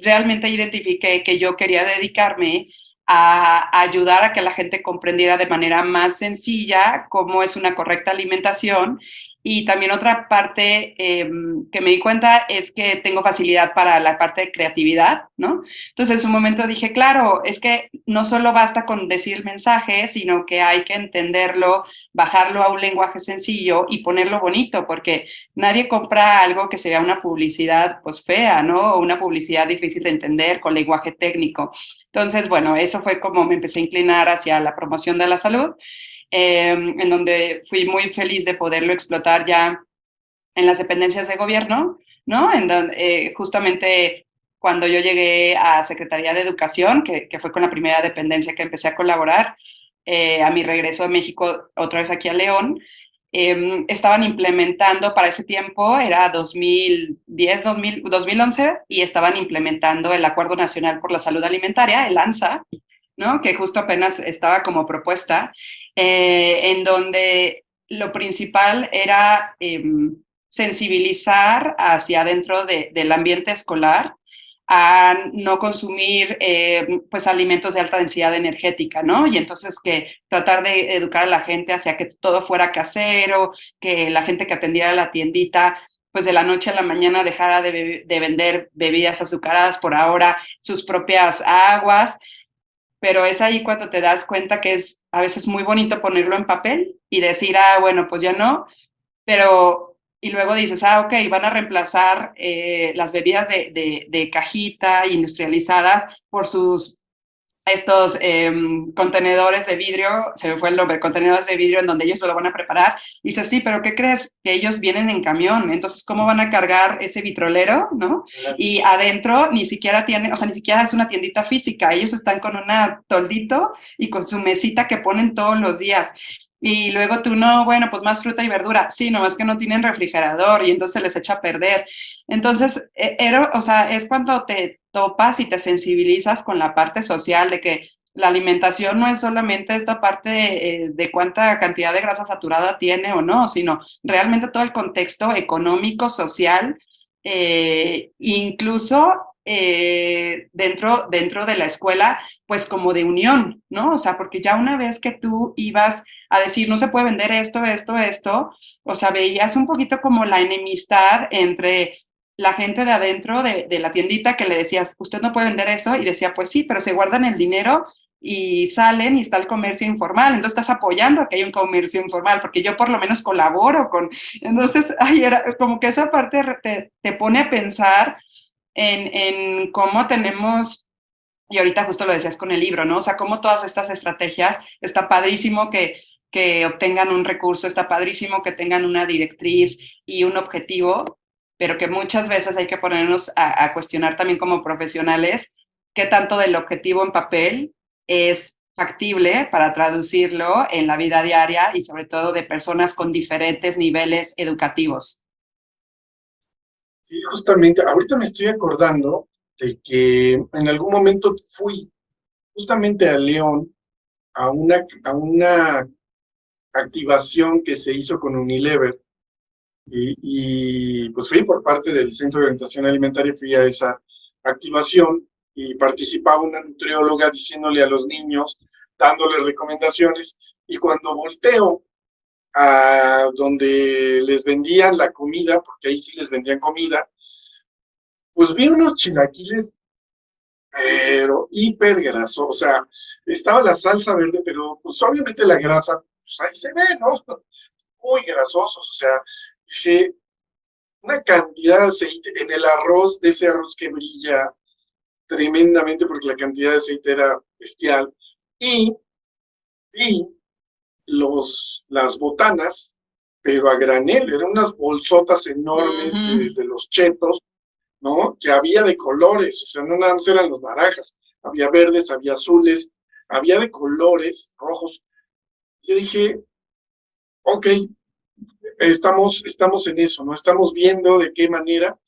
realmente identifiqué que yo quería dedicarme a ayudar a que la gente comprendiera de manera más sencilla cómo es una correcta alimentación Y también otra parte que me di cuenta es que tengo facilidad para la parte de creatividad, ¿no? Entonces, en un momento dije, claro, es que no solo basta con decir el mensaje, sino que hay que entenderlo, bajarlo a un lenguaje sencillo y ponerlo bonito, porque nadie compra algo que sea una publicidad pues fea, ¿no? O una publicidad difícil de entender con lenguaje técnico. Entonces, bueno, eso fue como me empecé a inclinar hacia la promoción de la salud, en donde fui muy feliz de poderlo explotar ya en las dependencias de gobierno, ¿no? En donde justamente cuando yo llegué a Secretaría de Educación, que fue con la primera dependencia que empecé a colaborar, a mi regreso a México, otra vez aquí a León, estaban implementando para ese tiempo, era 2010, 2011, y estaban implementando el Acuerdo Nacional por la Salud Alimentaria, el ANSA, ¿no? Que justo apenas estaba como propuesta, en donde lo principal era sensibilizar hacia adentro del ambiente escolar a no consumir pues alimentos de alta densidad energética, ¿no? Y entonces que tratar de educar a la gente hacia que todo fuera casero, que la gente que atendiera la tiendita pues de la noche a la mañana dejara de vender bebidas azucaradas, por ahora sus propias aguas, pero es ahí cuando te das cuenta que es a veces muy bonito ponerlo en papel y decir, ah, bueno, pues ya no, pero y luego dices, ah, ok, van a reemplazar las bebidas de cajita industrializadas por sus estos contenedores de vidrio, se me fue el nombre, contenedores de vidrio en donde ellos lo van a preparar. Y dices, sí, pero ¿qué crees? Que ellos vienen en camión, entonces, ¿cómo van a cargar ese vitrolero, no? Y adentro ni siquiera tienen, o sea, ni siquiera es una tiendita física, ellos están con una toldito y con su mesita que ponen todos los días. Y luego tú, no, bueno, pues más fruta y verdura. Sí, nomás que no tienen refrigerador y entonces se les echa a perder. Entonces, o sea, es cuando te topas y te sensibilizas con la parte social de que la alimentación no es solamente esta parte de cuánta cantidad de grasa saturada tiene o no, sino realmente todo el contexto económico, social, incluso dentro de la escuela, pues como de unión, ¿no? O sea, porque ya una vez que tú ibas a decir, no se puede vender esto, esto, esto, o sea, veías un poquito como la enemistad entre la gente de adentro de la tiendita que le decías, usted no puede vender eso, y decía, pues sí, pero se guardan el dinero y salen y está el comercio informal, entonces estás apoyando a que hay un comercio informal, porque yo por lo menos colaboro con, entonces, ay, era como que esa parte te pone a pensar en cómo tenemos, y ahorita justo lo decías con el libro, ¿no? O sea, cómo todas estas estrategias, está padrísimo que obtengan un recurso, está padrísimo que tengan una directriz y un objetivo, pero que muchas veces hay que ponernos a cuestionar también como profesionales qué tanto del objetivo en papel es factible para traducirlo en la vida diaria y sobre todo de personas con diferentes niveles educativos.
Sí, justamente, ahorita me estoy acordando de que en algún momento fui justamente a León a una activación que se hizo con Unilever y pues fui por parte del Centro de Orientación Alimentaria, fui a esa activación y participaba una nutrióloga diciéndole a los niños, dándoles recomendaciones, y cuando volteo a donde les vendían la comida, porque ahí sí les vendían comida, pues vi unos chilaquiles, pero hiper grasos, o sea, estaba la salsa verde, pero pues obviamente la grasa, pues ahí se ve, ¿no? Muy grasosos, o sea, dije, una cantidad de aceite en el arroz, de ese arroz que brilla tremendamente porque la cantidad de aceite era bestial, y, y las botanas, pero a granel, eran unas bolsotas enormes de los chetos, ¿no? Que había de colores, o sea, no nada más eran los naranjas, había verdes, había azules, había de colores rojos. Yo dije, ok, estamos en eso, ¿no? Estamos viendo de qué manera,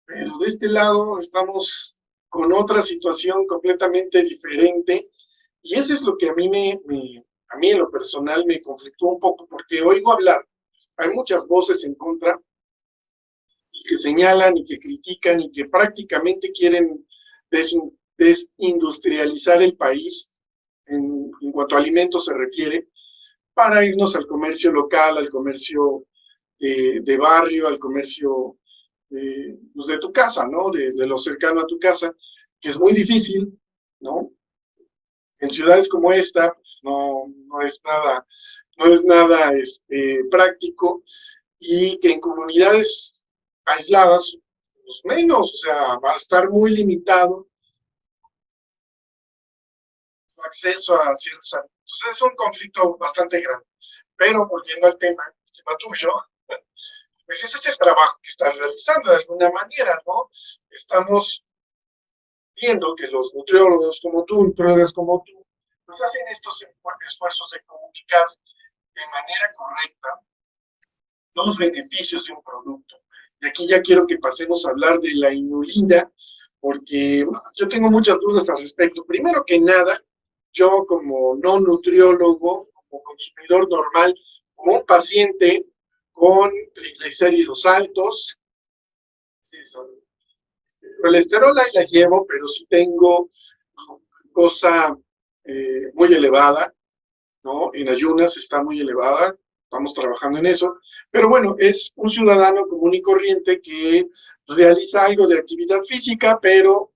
pero de este lado estamos con otra situación completamente diferente, y eso es lo que a mí a mí en lo personal me conflictó un poco, porque oigo hablar, hay muchas voces en contra, y que señalan y que critican y que prácticamente quieren desindustrializar el país en cuanto a alimentos se refiere, para irnos al comercio local, al comercio de barrio, al comercio pues de tu casa, ¿no? De lo cercano a tu casa, que es muy difícil, ¿no? En ciudades como esta, pues, no es nada práctico, y que en comunidades aisladas, pues menos, o sea, va a estar muy limitado su acceso a ciertos ámbitos. Entonces es un conflicto bastante grande. Pero volviendo al tema tuyo, pues ese es el trabajo que está realizando de alguna manera, ¿no? Estamos viendo que los nutriólogos como tú, nutriólogas como tú, pues hacen estos esfuerzos de comunicar de manera correcta los beneficios de un producto. Y aquí ya quiero que pasemos a hablar de la inulina, porque bueno, yo tengo muchas dudas al respecto. Primero que nada, yo como no nutriólogo, como consumidor normal, como un paciente con triglicéridos altos, sí, colesterol ahí la llevo, pero sí tengo cosa muy elevada, ¿no? En ayunas está muy elevada, estamos trabajando en eso, pero bueno, es un ciudadano común y corriente que realiza algo de actividad física, pero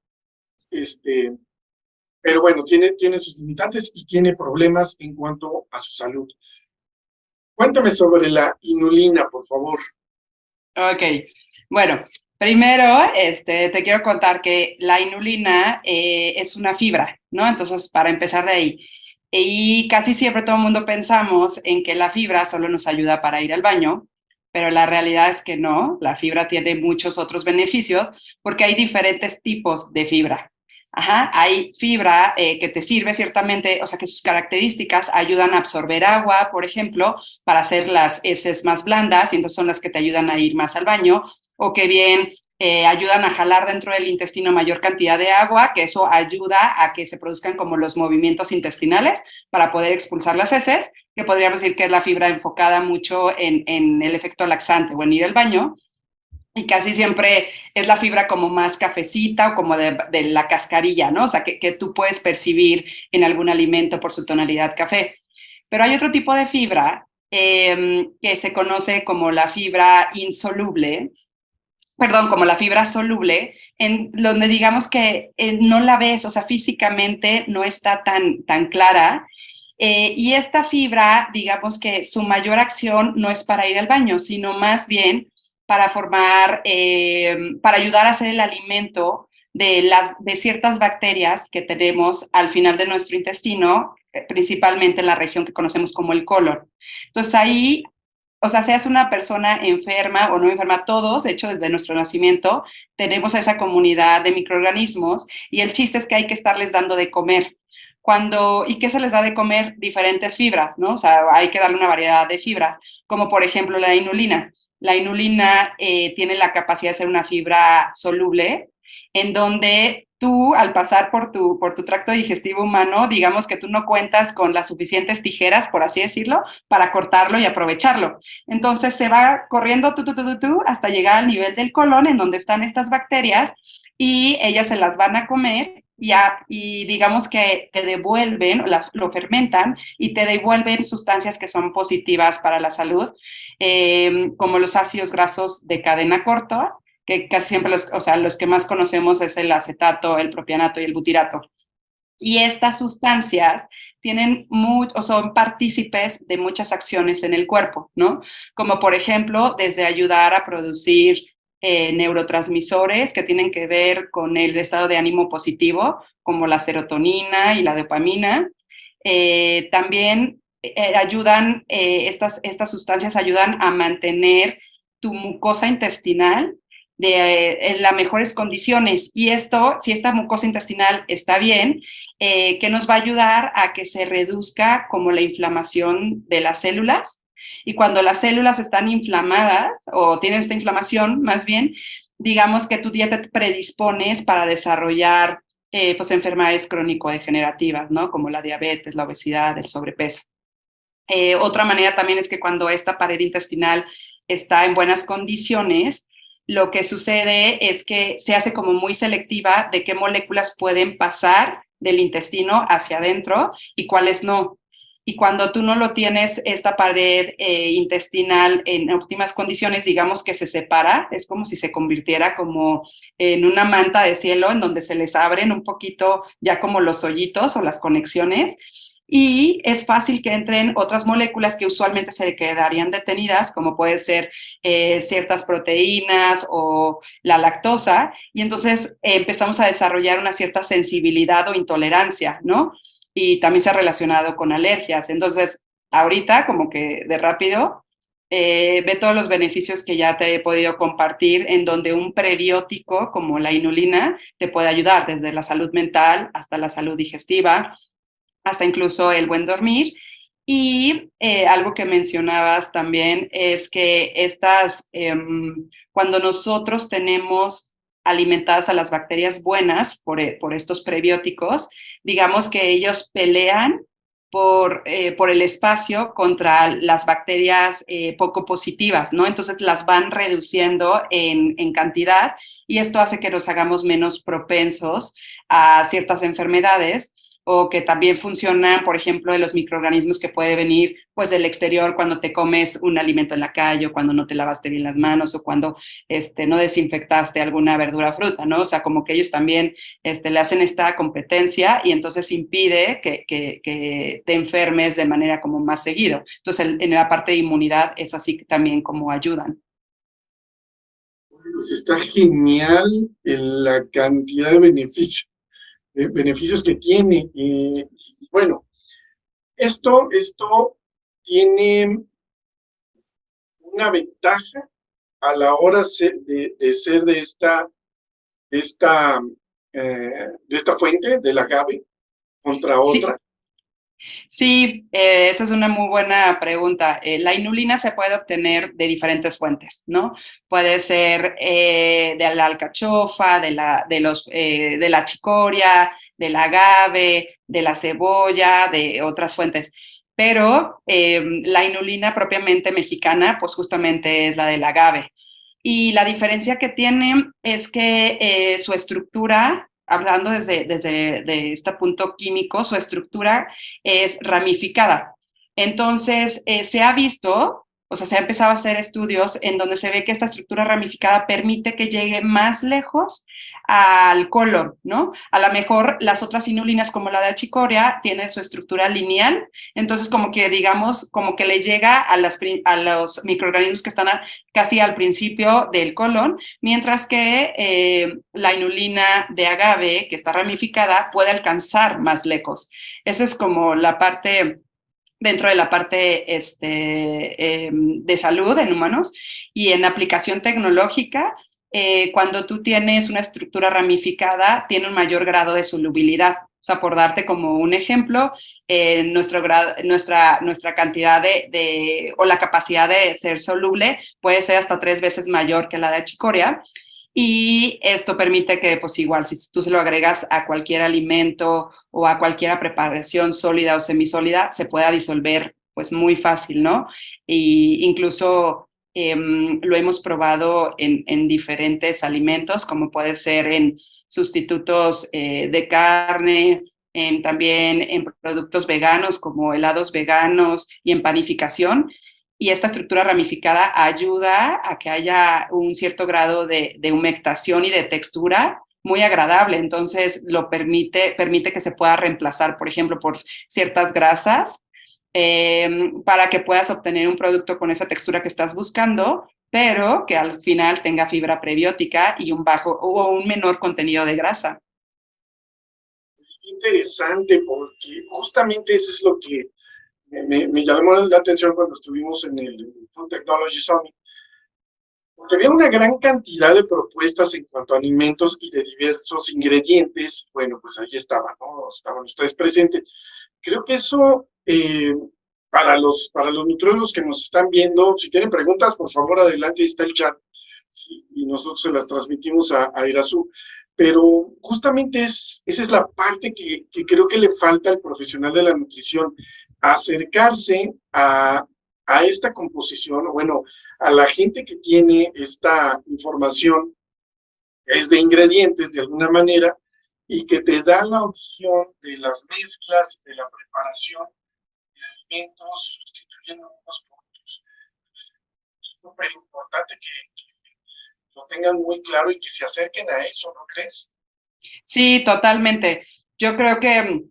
bueno, tiene sus limitantes y tiene problemas en cuanto a su salud. Cuéntame sobre la inulina, por favor.
Ok, bueno, primero te quiero contar que la inulina es una fibra, ¿no? Entonces, para empezar de ahí. Y casi siempre todo el mundo pensamos en que la fibra solo nos ayuda para ir al baño, pero la realidad es que no, la fibra tiene muchos otros beneficios porque hay diferentes tipos de fibra. Ajá, hay fibra que te sirve ciertamente, o sea, que sus características ayudan a absorber agua, por ejemplo, para hacer las heces más blandas, y entonces son las que te ayudan a ir más al baño, o que bien ayudan a jalar dentro del intestino mayor cantidad de agua, que eso ayuda a que se produzcan como los movimientos intestinales para poder expulsar las heces, que podríamos decir que es la fibra enfocada mucho en el efecto laxante o en ir al baño. Y casi siempre es la fibra como más cafecita o como de la cascarilla, ¿no? O sea, que tú puedes percibir en algún alimento por su tonalidad café. Pero hay otro tipo de fibra que se conoce como la fibra insoluble, perdón, como la fibra soluble, en donde digamos que no la ves, o sea, físicamente no está tan clara. Y esta fibra, digamos que su mayor acción no es para ir al baño, sino más bien para formar, para ayudar a hacer el alimento de ciertas bacterias que tenemos al final de nuestro intestino, principalmente en la región que conocemos como el colon. Entonces ahí, o sea, seas una persona enferma o no enferma, todos, de hecho, desde nuestro nacimiento, tenemos a esa comunidad de microorganismos y el chiste es que hay que estarles dando de comer. ¿Y qué se les da de comer? Diferentes fibras, ¿no? O sea, hay que darle una variedad de fibras, como por ejemplo la inulina. La inulina tiene la capacidad de ser una fibra soluble, en donde tú, al pasar por tu tracto digestivo humano, digamos que tú no cuentas con las suficientes tijeras, por así decirlo, para cortarlo y aprovecharlo. Entonces se va corriendo hasta llegar al nivel del colon, en donde están estas bacterias, y ellas se las van a comer y digamos que te devuelven, lo fermentan y te devuelven sustancias que son positivas para la salud, como los ácidos grasos de cadena corta, que casi siempre los que más conocemos es el acetato, el propianato y el butirato. Y estas sustancias o son partícipes de muchas acciones en el cuerpo, ¿no? Como por ejemplo, desde ayudar a producir neurotransmisores que tienen que ver con el estado de ánimo positivo, como la serotonina y la dopamina. También estas sustancias ayudan a mantener tu mucosa intestinal en las mejores condiciones. Y esto, si esta mucosa intestinal está bien, que nos va a ayudar a que se reduzca como la inflamación de las células. Y cuando las células están inflamadas o tienen esta inflamación, más bien, digamos que tú ya te predispones para desarrollar pues enfermedades crónico-degenerativas, ¿no? Como la diabetes, la obesidad, el sobrepeso. Otra manera también es que cuando esta pared intestinal está en buenas condiciones, lo que sucede es que se hace como muy selectiva de qué moléculas pueden pasar del intestino hacia adentro y cuáles no. y cuando tú no lo tienes, esta pared intestinal en óptimas condiciones, digamos que se separa, es como si se convirtiera como en una manta de cielo en donde se les abren un poquito ya como los hoyitos o las conexiones, y es fácil que entren otras moléculas que usualmente se quedarían detenidas, como puede ser ciertas proteínas o la lactosa, y entonces empezamos a desarrollar una cierta sensibilidad o intolerancia, ¿no? Y también se ha relacionado con alergias. Entonces, ahorita, como que de rápido, ve todos los beneficios que ya te he podido compartir, en donde un prebiótico como la inulina te puede ayudar desde la salud mental hasta la salud digestiva, hasta incluso el buen dormir. Y algo que mencionabas también es que cuando nosotros tenemos alimentadas a las bacterias buenas por estos prebióticos, digamos que ellos pelean por el espacio contra las bacterias poco positivas, ¿no? Entonces las van reduciendo en cantidad, y esto hace que nos hagamos menos propensos a ciertas enfermedades, o que también funcionan, por ejemplo, de los microorganismos que puede venir pues del exterior cuando te comes un alimento en la calle, o cuando no te lavaste bien las manos, o cuando no desinfectaste alguna verdura o fruta, ¿no? O sea, como que ellos también le hacen esta competencia, y entonces impide que te enfermes de manera como más seguido. Entonces, en la parte de inmunidad es así también como ayudan.
Pues está genial la cantidad de beneficios que tiene. Bueno, esto tiene una ventaja a la hora de ser esta, de esta fuente, del agave, contra
Sí,
otra.
sí, esa es una muy buena pregunta. La inulina se puede obtener de diferentes fuentes, ¿no? Puede ser de la alcachofa, de la chicoria, del agave, de la cebolla, de otras fuentes. Pero la inulina propiamente mexicana, pues justamente es la del agave. Y la diferencia que tiene es que su estructura, hablando desde de este punto químico, su estructura es ramificada. Entonces, se ha visto, o sea, se ha empezado a hacer estudios en donde se ve que esta estructura ramificada permite que llegue más lejos al colon, ¿no? A lo mejor las otras inulinas, como la de achicoria, tienen su estructura lineal, entonces como que digamos, como que le llega a los microorganismos que están casi al principio del colon, mientras que la inulina de agave, que está ramificada, puede alcanzar más lejos. Esa es como la parte dentro de la parte de salud en humanos. Y en aplicación tecnológica, cuando tú tienes una estructura ramificada, tiene un mayor grado de solubilidad. O sea, por darte como un ejemplo, nuestra cantidad o la capacidad de ser soluble puede ser hasta 3 veces mayor que la de achicoria. Y esto permite que, pues igual, si tú se lo agregas a cualquier alimento o a cualquier preparación sólida o semisólida, se pueda disolver pues muy fácil, ¿no? Y incluso lo hemos probado en diferentes alimentos, como puede ser en sustitutos de carne, también en productos veganos como helados veganos y en panificación. Y esta estructura ramificada ayuda a que haya un cierto grado de humectación y de textura muy agradable. Entonces, permite que se pueda reemplazar, por ejemplo, por ciertas grasas, para que puedas obtener un producto con esa textura que estás buscando, pero que al final tenga fibra prebiótica y un bajo o un menor contenido de grasa.
Interesante, porque justamente eso es lo que me llamó la atención cuando estuvimos en el Food Technology Summit, porque había una gran cantidad de propuestas en cuanto a alimentos y de diversos ingredientes. Bueno, pues ahí estaban, ¿no? Estaban ustedes presentes. Creo que eso, para los nutriólogos que nos están viendo, si tienen preguntas, por favor, adelante, está el chat, ¿sí? Y nosotros se las transmitimos a Irazú. Pero justamente esa es la parte que creo que le falta al profesional de la nutrición, acercarse a esta composición, o bueno, a la gente que tiene esta información, es de ingredientes de alguna manera, y que te da la opción de las mezclas, de la preparación, alimentos sustituyen algunos productos. Es súper importante que lo tengan muy claro y que se acerquen a eso, ¿no crees?
Sí, totalmente. Yo creo que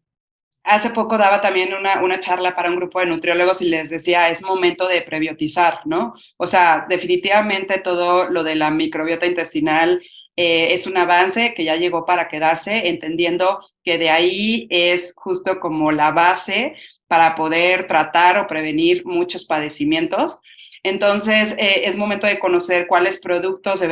hace poco daba también una charla para un grupo de nutriólogos y les decía, es momento de prebiotizar, ¿no? O sea, definitivamente todo lo de la microbiota intestinal es un avance que ya llegó para quedarse, entendiendo que de ahí es justo como la base para poder tratar o prevenir muchos padecimientos. Entonces, es momento de conocer cuáles productos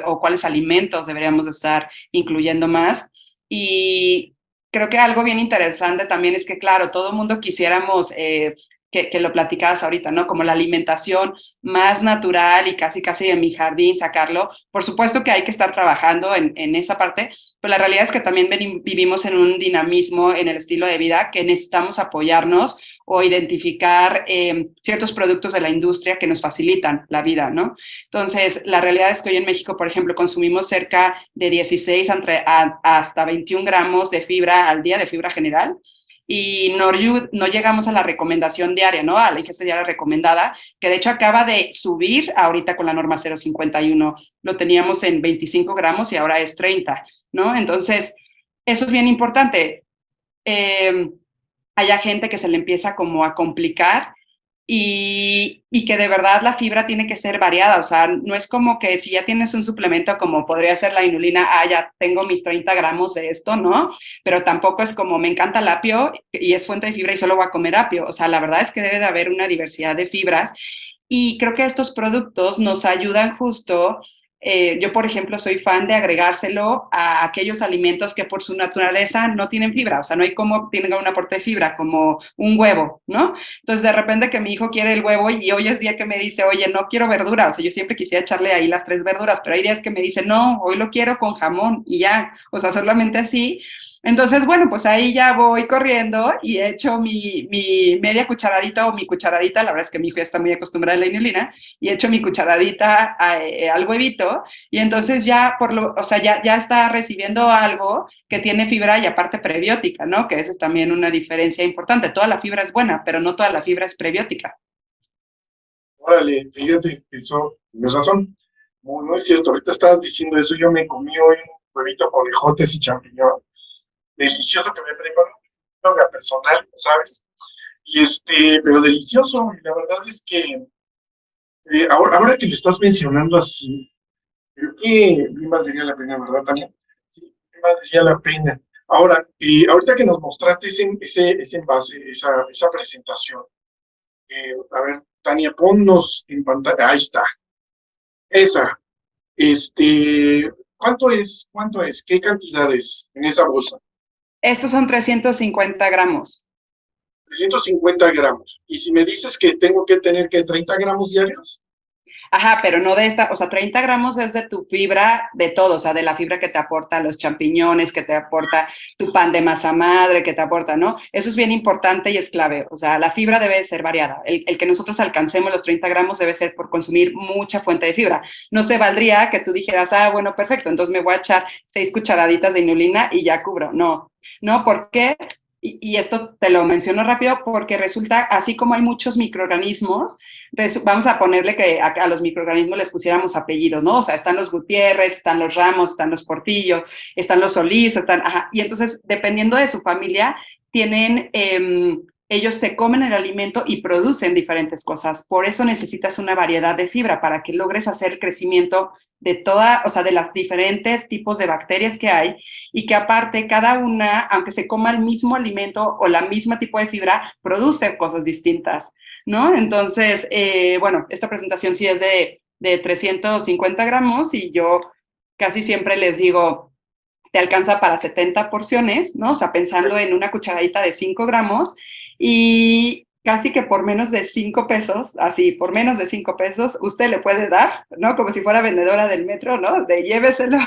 o cuáles alimentos deberíamos estar incluyendo más. Y creo que algo bien interesante también es que, claro, todo el mundo quisiéramos, que lo platicabas ahorita, ¿no? Como la alimentación más natural y casi, casi de mi jardín, sacarlo. Por supuesto que hay que estar trabajando en esa parte, pero la realidad es que también vivimos en un dinamismo en el estilo de vida que necesitamos apoyarnos o identificar ciertos productos de la industria que nos facilitan la vida, ¿no? Entonces, la realidad es que hoy en México, por ejemplo, consumimos cerca de 16 hasta 21 gramos de fibra al día, de fibra general, y no llegamos a la recomendación diaria, ¿no? A la ingesta diaria recomendada, que de hecho acaba de subir ahorita con la norma 051. Lo teníamos en 25 gramos y ahora es 30, ¿no? Entonces, eso es bien importante. Haya gente que se le empieza como a complicar y que de verdad la fibra tiene que ser variada, o sea, no es como que si ya tienes un suplemento como podría ser la inulina, ya tengo mis 30 gramos de esto, ¿no? Pero tampoco es como me encanta el apio y es fuente de fibra y solo voy a comer apio, o sea, la verdad es que debe de haber una diversidad de fibras y creo que estos productos nos ayudan justo. Yo, por ejemplo, soy fan de agregárselo a aquellos alimentos que por su naturaleza no tienen fibra, o sea, no hay como tenga un aporte de fibra, como un huevo, ¿no? Entonces, de repente que mi hijo quiere el huevo y hoy es día que me dice, oye, no quiero verdura, o sea, yo siempre quisiera echarle ahí las 3 verduras, pero hay días que me dice, no, hoy lo quiero con jamón y ya, o sea, solamente así. Entonces, bueno, pues ahí ya voy corriendo y echo mi media cucharadita o mi cucharadita, la verdad es que mi hijo ya está muy acostumbrada a la inulina, y echo mi cucharadita al huevito, y entonces ya, o sea, ya está recibiendo algo que tiene fibra y aparte prebiótica, ¿no? Que esa es también una diferencia importante. Toda la fibra es buena, pero no toda la fibra es prebiótica.
Órale, fíjate, eso, tienes razón. Muy, muy cierto. Ahorita estabas diciendo eso, yo me comí hoy un huevito con ejotes y champiñón. Delicioso que me preparó una personal, ¿sabes? Y pero delicioso. Y la verdad es que ahora que lo estás mencionando así, creo que bien valdría la pena, ¿verdad, Tania? Sí, bien valdría la pena. Ahora, ahorita que nos mostraste ese envase, esa presentación, a ver, Tania, ponnos en pantalla. Ahí está. Esa. ¿Cuánto es? ¿Cuánto es? ¿Qué cantidad es en esa bolsa?
Estos son 350 gramos.
350 gramos. Y si me dices que tengo que tener que 30 gramos diarios.
Ajá, pero no de esta, o sea, 30 gramos es de tu fibra, de todo, o sea, de la fibra que te aporta los champiñones, que te aporta tu pan de masa madre, que te aporta, ¿no? Eso es bien importante y es clave, o sea, la fibra debe ser variada. El que nosotros alcancemos los 30 gramos debe ser por consumir mucha fuente de fibra. No se valdría que tú dijeras, bueno, perfecto, entonces me voy a echar 6 cucharaditas de inulina y ya cubro. No, no, ¿por qué? Y esto te lo menciono rápido porque resulta, así como hay muchos microorganismos, vamos a ponerle que a los microorganismos les pusiéramos apellidos, ¿no? O sea, están los Gutiérrez, están los Ramos, están los Portillo, están los Solís, y entonces, dependiendo de su familia, tienen, ellos se comen el alimento y producen diferentes cosas. Por eso necesitas una variedad de fibra para que logres hacer el crecimiento de o sea, de las diferentes tipos de bacterias que hay y que aparte cada una, aunque se coma el mismo alimento o la misma tipo de fibra, produce cosas distintas, ¿no? Entonces, bueno, esta presentación sí es de 350 gramos y yo casi siempre les digo, te alcanza para 70 porciones, ¿no? O sea, pensando en una cucharadita de 5 gramos y casi que por menos de 5 pesos, así, por menos de 5 pesos, usted le puede dar, ¿no? Como si fuera vendedora del metro, ¿no? De lléveselo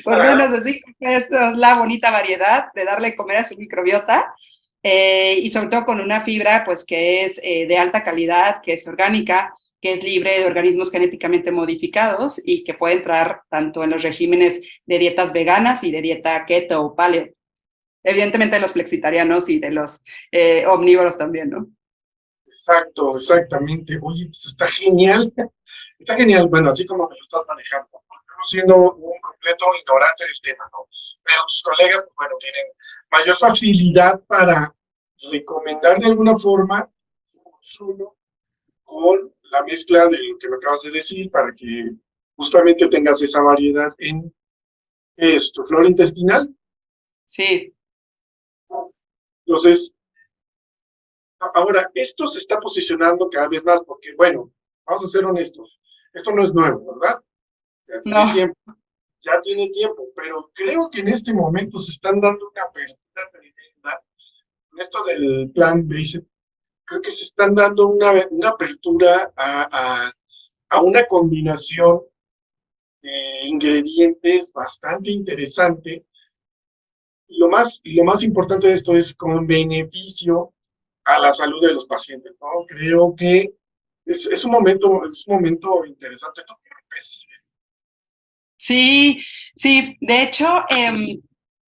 por menos de 5 pesos, la bonita variedad de darle comer a su microbiota. Y sobre todo con una fibra, pues, que es de alta calidad, que es orgánica, que es libre de organismos genéticamente modificados y que puede entrar tanto en los regímenes de dietas veganas y de dieta keto o paleo. Evidentemente de los flexitarianos y de los omnívoros también, ¿no?
Exacto, exactamente. Oye, pues está genial. Está genial, bueno, así como me lo estás manejando. Yo siendo un completo ignorante del tema, ¿no? Pero tus colegas, pues, bueno, tienen mayor facilidad para recomendar de alguna forma su consumo con la mezcla de lo que me acabas de decir para que justamente tengas esa variedad en tu flora intestinal.
Sí,
Entonces, ahora, esto se está posicionando cada vez más porque, bueno, vamos a ser honestos, esto no es nuevo, ¿verdad? Ya tiene
no,
tiempo, ya tiene tiempo, pero creo que en este momento se están dando una apertura tremenda con esto del plan Basic. Creo que se están dando una apertura a una combinación de ingredientes bastante interesante. Y lo más importante de esto es con beneficio a la salud de los pacientes, ¿no? Creo que es un momento interesante. ¿Tú qué percibes?
sí, sí. De hecho,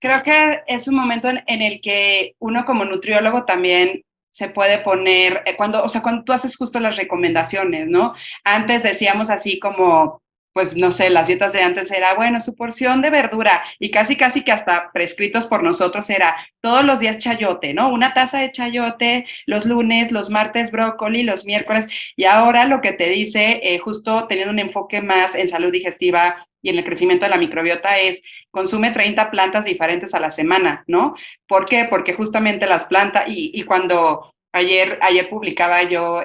creo que es un momento en el que uno como nutriólogo también se puede poner, cuando, o sea, cuando tú haces justo las recomendaciones, ¿no? Antes decíamos así como, pues no sé, las dietas de antes era, bueno, su porción de verdura y casi, casi que hasta prescritos por nosotros era todos los días chayote, ¿no? Una taza de chayote los lunes, los martes brócoli, los miércoles. Y ahora lo que te dice, justo teniendo un enfoque más en salud digestiva y en el crecimiento de la microbiota es consume 30 plantas diferentes a la semana, ¿no? ¿Por qué? Porque justamente las plantas, y cuando ayer publicaba yo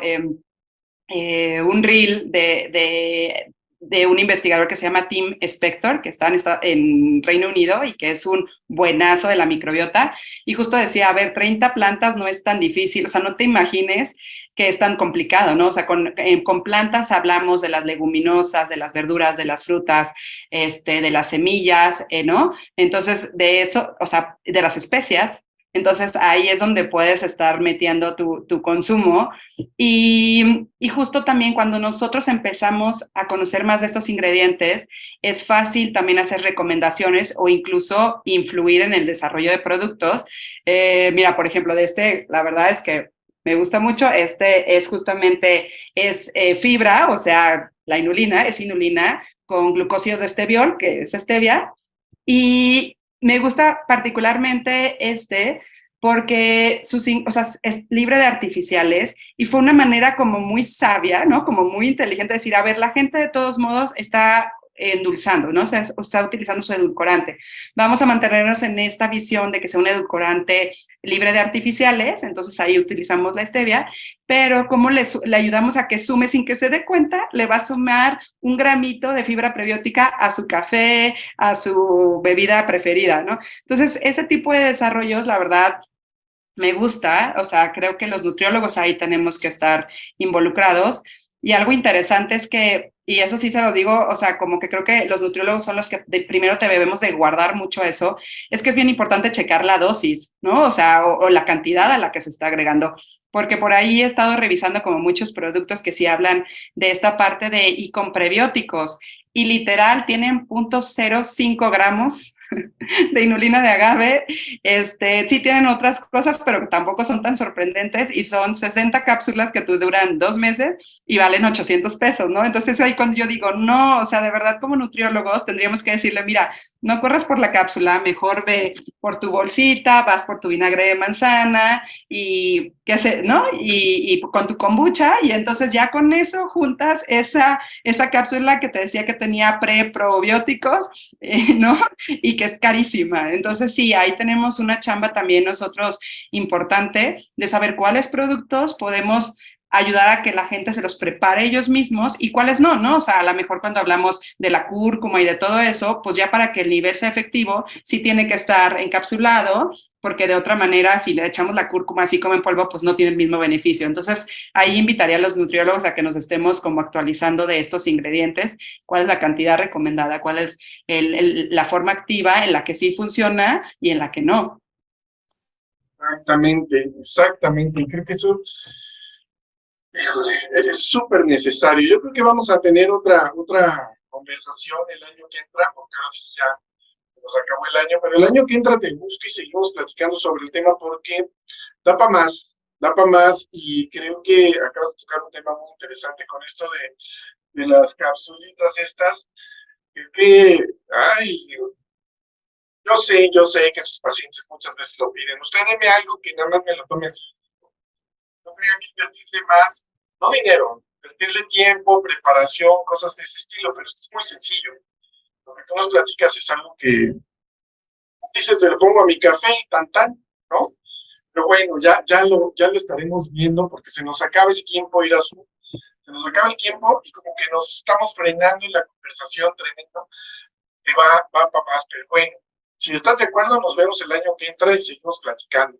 un reel de un investigador que se llama Tim Spector, que está en Reino Unido y que es un buenazo de la microbiota, y justo decía, a ver, 30 plantas no es tan difícil, o sea, no te imagines que es tan complicado, ¿no? O sea, con plantas hablamos de las leguminosas, de las verduras, de las frutas, de las semillas, ¿no? Entonces, de eso, o sea, de las especias, entonces ahí es donde puedes estar metiendo tu consumo y justo también cuando nosotros empezamos a conocer más de estos ingredientes, es fácil también hacer recomendaciones o incluso influir en el desarrollo de productos. Mira, por ejemplo, la verdad es que me gusta mucho, es justamente, es fibra, o sea, la inulina, es inulina con glucósidos de esteviol, que es stevia, y me gusta particularmente porque o sea, es libre de artificiales y fue una manera como muy sabia, ¿no? Como muy inteligente de decir, a ver, la gente de todos modos está endulzando, ¿no? O sea, está utilizando su edulcorante. Vamos a mantenernos en esta visión de que sea un edulcorante libre de artificiales, entonces ahí utilizamos la stevia, pero como le ayudamos a que sume sin que se dé cuenta, le va a sumar un gramito de fibra prebiótica a su café, a su bebida preferida, ¿no? Entonces, ese tipo de desarrollos, la verdad, me gusta, o sea, creo que los nutriólogos ahí tenemos que estar involucrados. Y algo interesante es que, y eso sí se lo digo, o sea, como que creo que los nutriólogos son los que primero te debemos de guardar mucho eso, es que es bien importante checar la dosis, ¿no? O sea, o la cantidad a la que se está agregando, porque por ahí he estado revisando como muchos productos que sí hablan de esta parte de y con prebióticos, y literal tienen 0.05 gramos de inulina de agave. Sí tienen otras cosas, pero tampoco son tan sorprendentes y son 60 cápsulas que tú duran 2 meses y valen 800 pesos, ¿no? Entonces ahí cuando yo digo, no, o sea, de verdad como nutriólogos tendríamos que decirle, mira, no corras por la cápsula, mejor ve por tu bolsita, vas por tu vinagre de manzana y qué sé, ¿no? Y con tu kombucha y entonces ya con eso juntas esa cápsula que te decía que tenía preprobióticos, ¿no? Y que es carísima. Entonces, sí, ahí tenemos una chamba también nosotros importante de saber cuáles productos podemos ayudar a que la gente se los prepare ellos mismos y cuáles no, ¿no? O sea, a lo mejor cuando hablamos de la cúrcuma y de todo eso, pues ya para que el nivel sea efectivo, sí tiene que estar encapsulado, porque de otra manera, si le echamos la cúrcuma así como en polvo, pues no tiene el mismo beneficio. Entonces, ahí invitaría a los nutriólogos a que nos estemos como actualizando de estos ingredientes, cuál es la cantidad recomendada, cuál es la forma activa en la que sí funciona y en la que no.
Exactamente, exactamente. Y creo que eso, híjole, es súper necesario. Yo creo que vamos a tener otra conversación el año que entra, porque ahora sí ya nos acabó el año, pero el año que entra te busco y seguimos platicando sobre el tema porque da para más, da para más y creo que acabas de tocar un tema muy interesante con esto de las capsulitas estas, que, ay, yo sé que sus pacientes muchas veces lo piden. Usted deme algo que nada más me lo tome así. No tenga que invertirle más, no dinero, invertirle tiempo, preparación, cosas de ese estilo, pero es muy sencillo. Lo que tú nos platicas es algo que dices, se lo pongo a mi café y ¿no? Pero bueno, ya lo estaremos viendo porque se nos acaba el tiempo, Irasu. Se nos acaba el tiempo y como que nos estamos frenando en la conversación tremendo que va para más. Pero bueno, si estás de acuerdo, nos vemos el año que entra y seguimos platicando.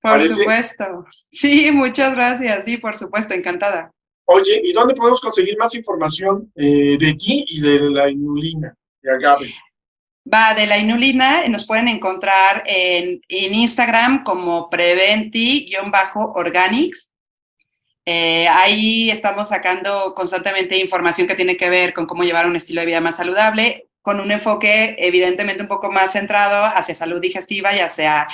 Por supuesto. Sí, muchas gracias. Sí, por supuesto, encantada.
Oye, ¿y dónde podemos conseguir más información de ti y de la inulina, de agave?
Va, de la inulina nos pueden encontrar en Instagram como Preventi-Organics. Ahí estamos sacando constantemente información que tiene que ver con cómo llevar un estilo de vida más saludable, con un enfoque evidentemente un poco más centrado hacia salud digestiva y hacia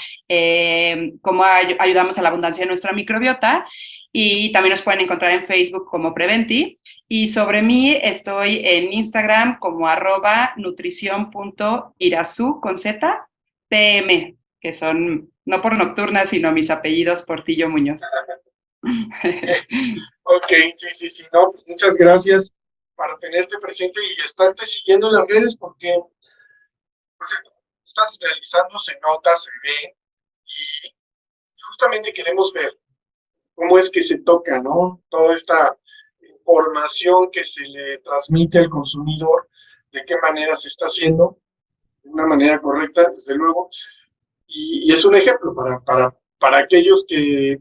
cómo ayudamos a la abundancia de nuestra microbiota. Y también nos pueden encontrar en Facebook como Preventi. Y sobre mí estoy en Instagram como @nutricion.irazu con Z, PM, que son no por nocturna, sino mis apellidos Portillo Muñoz.
Ok, sí, no, pues muchas gracias para tenerte presente y estarte siguiendo en las redes porque pues, estás realizando, se nota, se ve y justamente queremos ver cómo es que se toca, ¿no? Toda esta información que se le transmite al consumidor, de qué manera se está haciendo, de una manera correcta, desde luego, y es un ejemplo para aquellos que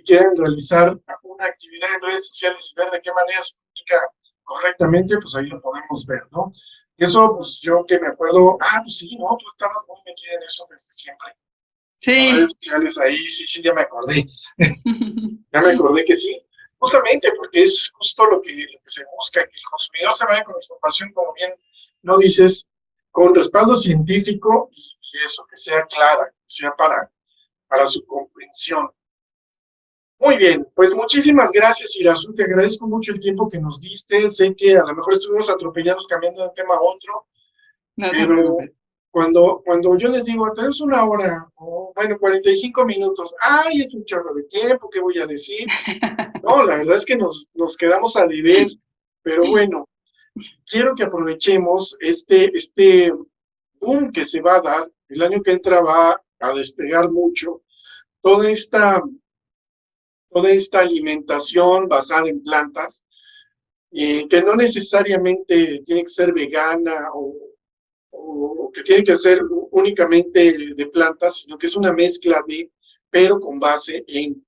quieran realizar una actividad en redes sociales y ver de qué manera se comunica correctamente, pues ahí lo podemos ver, ¿no? Y eso, pues yo que me acuerdo, pues sí, ¿no? Tú estabas muy metida en eso desde siempre.
Sí.
Las redes sociales ahí, sí, ya me acordé. Ya me acordé que sí, justamente porque es justo lo que se busca, que el consumidor se vaya con información, como bien lo dices, con respaldo científico y eso, que sea clara, que sea para su comprensión. Muy bien, pues muchísimas gracias, Irazu, te agradezco mucho el tiempo que nos diste, sé que a lo mejor estuvimos atropellados cambiando de un tema a otro,
no
pero cuando yo les digo, tenemos una hora, o bueno, 45 minutos, ¡ay, es un chorro de tiempo! ¿Qué voy a decir? No, la verdad es que nos quedamos a deber, pero bueno, quiero que aprovechemos este boom que se va a dar, el año que entra va a despegar mucho, toda esta alimentación basada en plantas, que no necesariamente tiene que ser vegana o que tiene que ser únicamente de plantas, sino que es una mezcla pero con base en,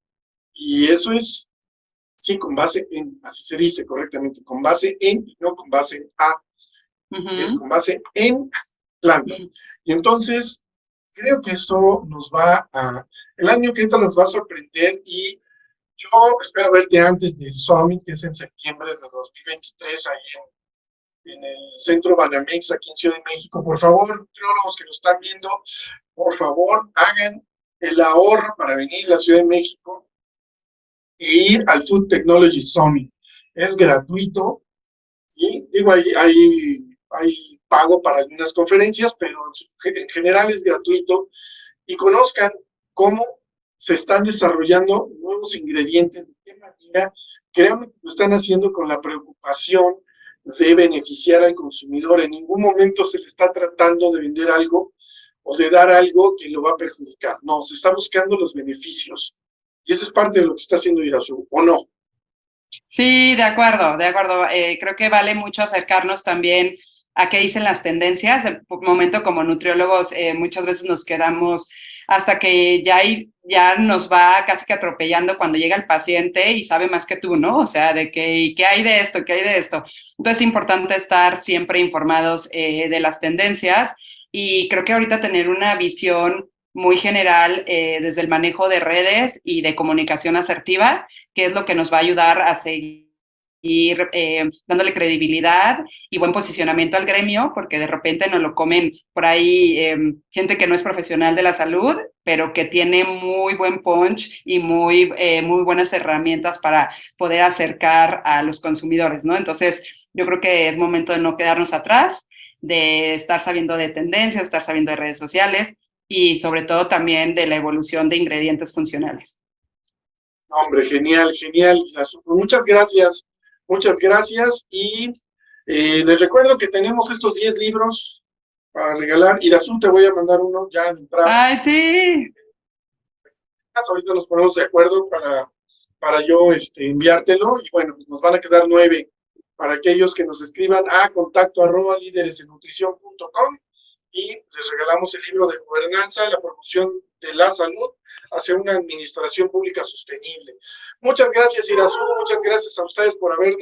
y eso es, sí, con base en, así se dice correctamente, con base en, no con base en A, es con base en plantas. Y entonces, creo que eso el año que entra nos va a sorprender y yo espero verte antes del Summit, que es en septiembre de 2023, ahí en el Centro Banamex, aquí en Ciudad de México. Por favor, nutriólogos que nos están viendo, por favor, hagan el ahorro para venir a la Ciudad de México e ir al Food Technology Summit. Es gratuito y digo, hay pago para algunas conferencias, pero en general es gratuito y conozcan cómo se están desarrollando nuevos ingredientes, de qué manera, créanme que lo están haciendo con la preocupación de beneficiar al consumidor. En ningún momento se le está tratando de vender algo o de dar algo que lo va a perjudicar. No, se está buscando los beneficios. Y eso es parte de lo que está haciendo Irazu, ¿o no?
Sí, de acuerdo. Creo que vale mucho acercarnos también a qué dicen las tendencias. De momento, como nutriólogos, muchas veces nos quedamos hasta que ya nos va casi que atropellando cuando llega el paciente y sabe más que tú, ¿no? O sea, de que, ¿qué hay de esto? ¿Qué hay de esto? Entonces es importante estar siempre informados de las tendencias y creo que ahorita tener una visión muy general desde el manejo de redes y de comunicación asertiva, que es lo que nos va a ayudar a seguir ir dándole credibilidad y buen posicionamiento al gremio, porque de repente nos lo comen por ahí gente que no es profesional de la salud, pero que tiene muy buen punch y muy buenas herramientas para poder acercar a los consumidores, ¿no? Entonces, yo creo que es momento de no quedarnos atrás, de estar sabiendo de tendencias, estar sabiendo de redes sociales y sobre todo también de la evolución de ingredientes funcionales.
Hombre, genial, genial. Muchas gracias. Y les recuerdo que tenemos estos 10 libros para regalar. Irazú, te voy a mandar uno ya en entrada.
¡Ay, sí!
Ahorita nos ponemos de acuerdo para yo enviártelo. Y bueno, pues nos van a quedar 9 para aquellos que nos escriban a contacto@lideresennutrición.com y les regalamos el libro de gobernanza, la promoción de la salud hacia una administración pública sostenible. Muchas gracias, Irazú, muchas gracias a ustedes por haber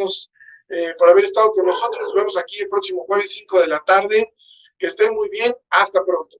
estado con nosotros. Nos vemos aquí el próximo jueves 5 de la tarde. Que estén muy bien, hasta pronto.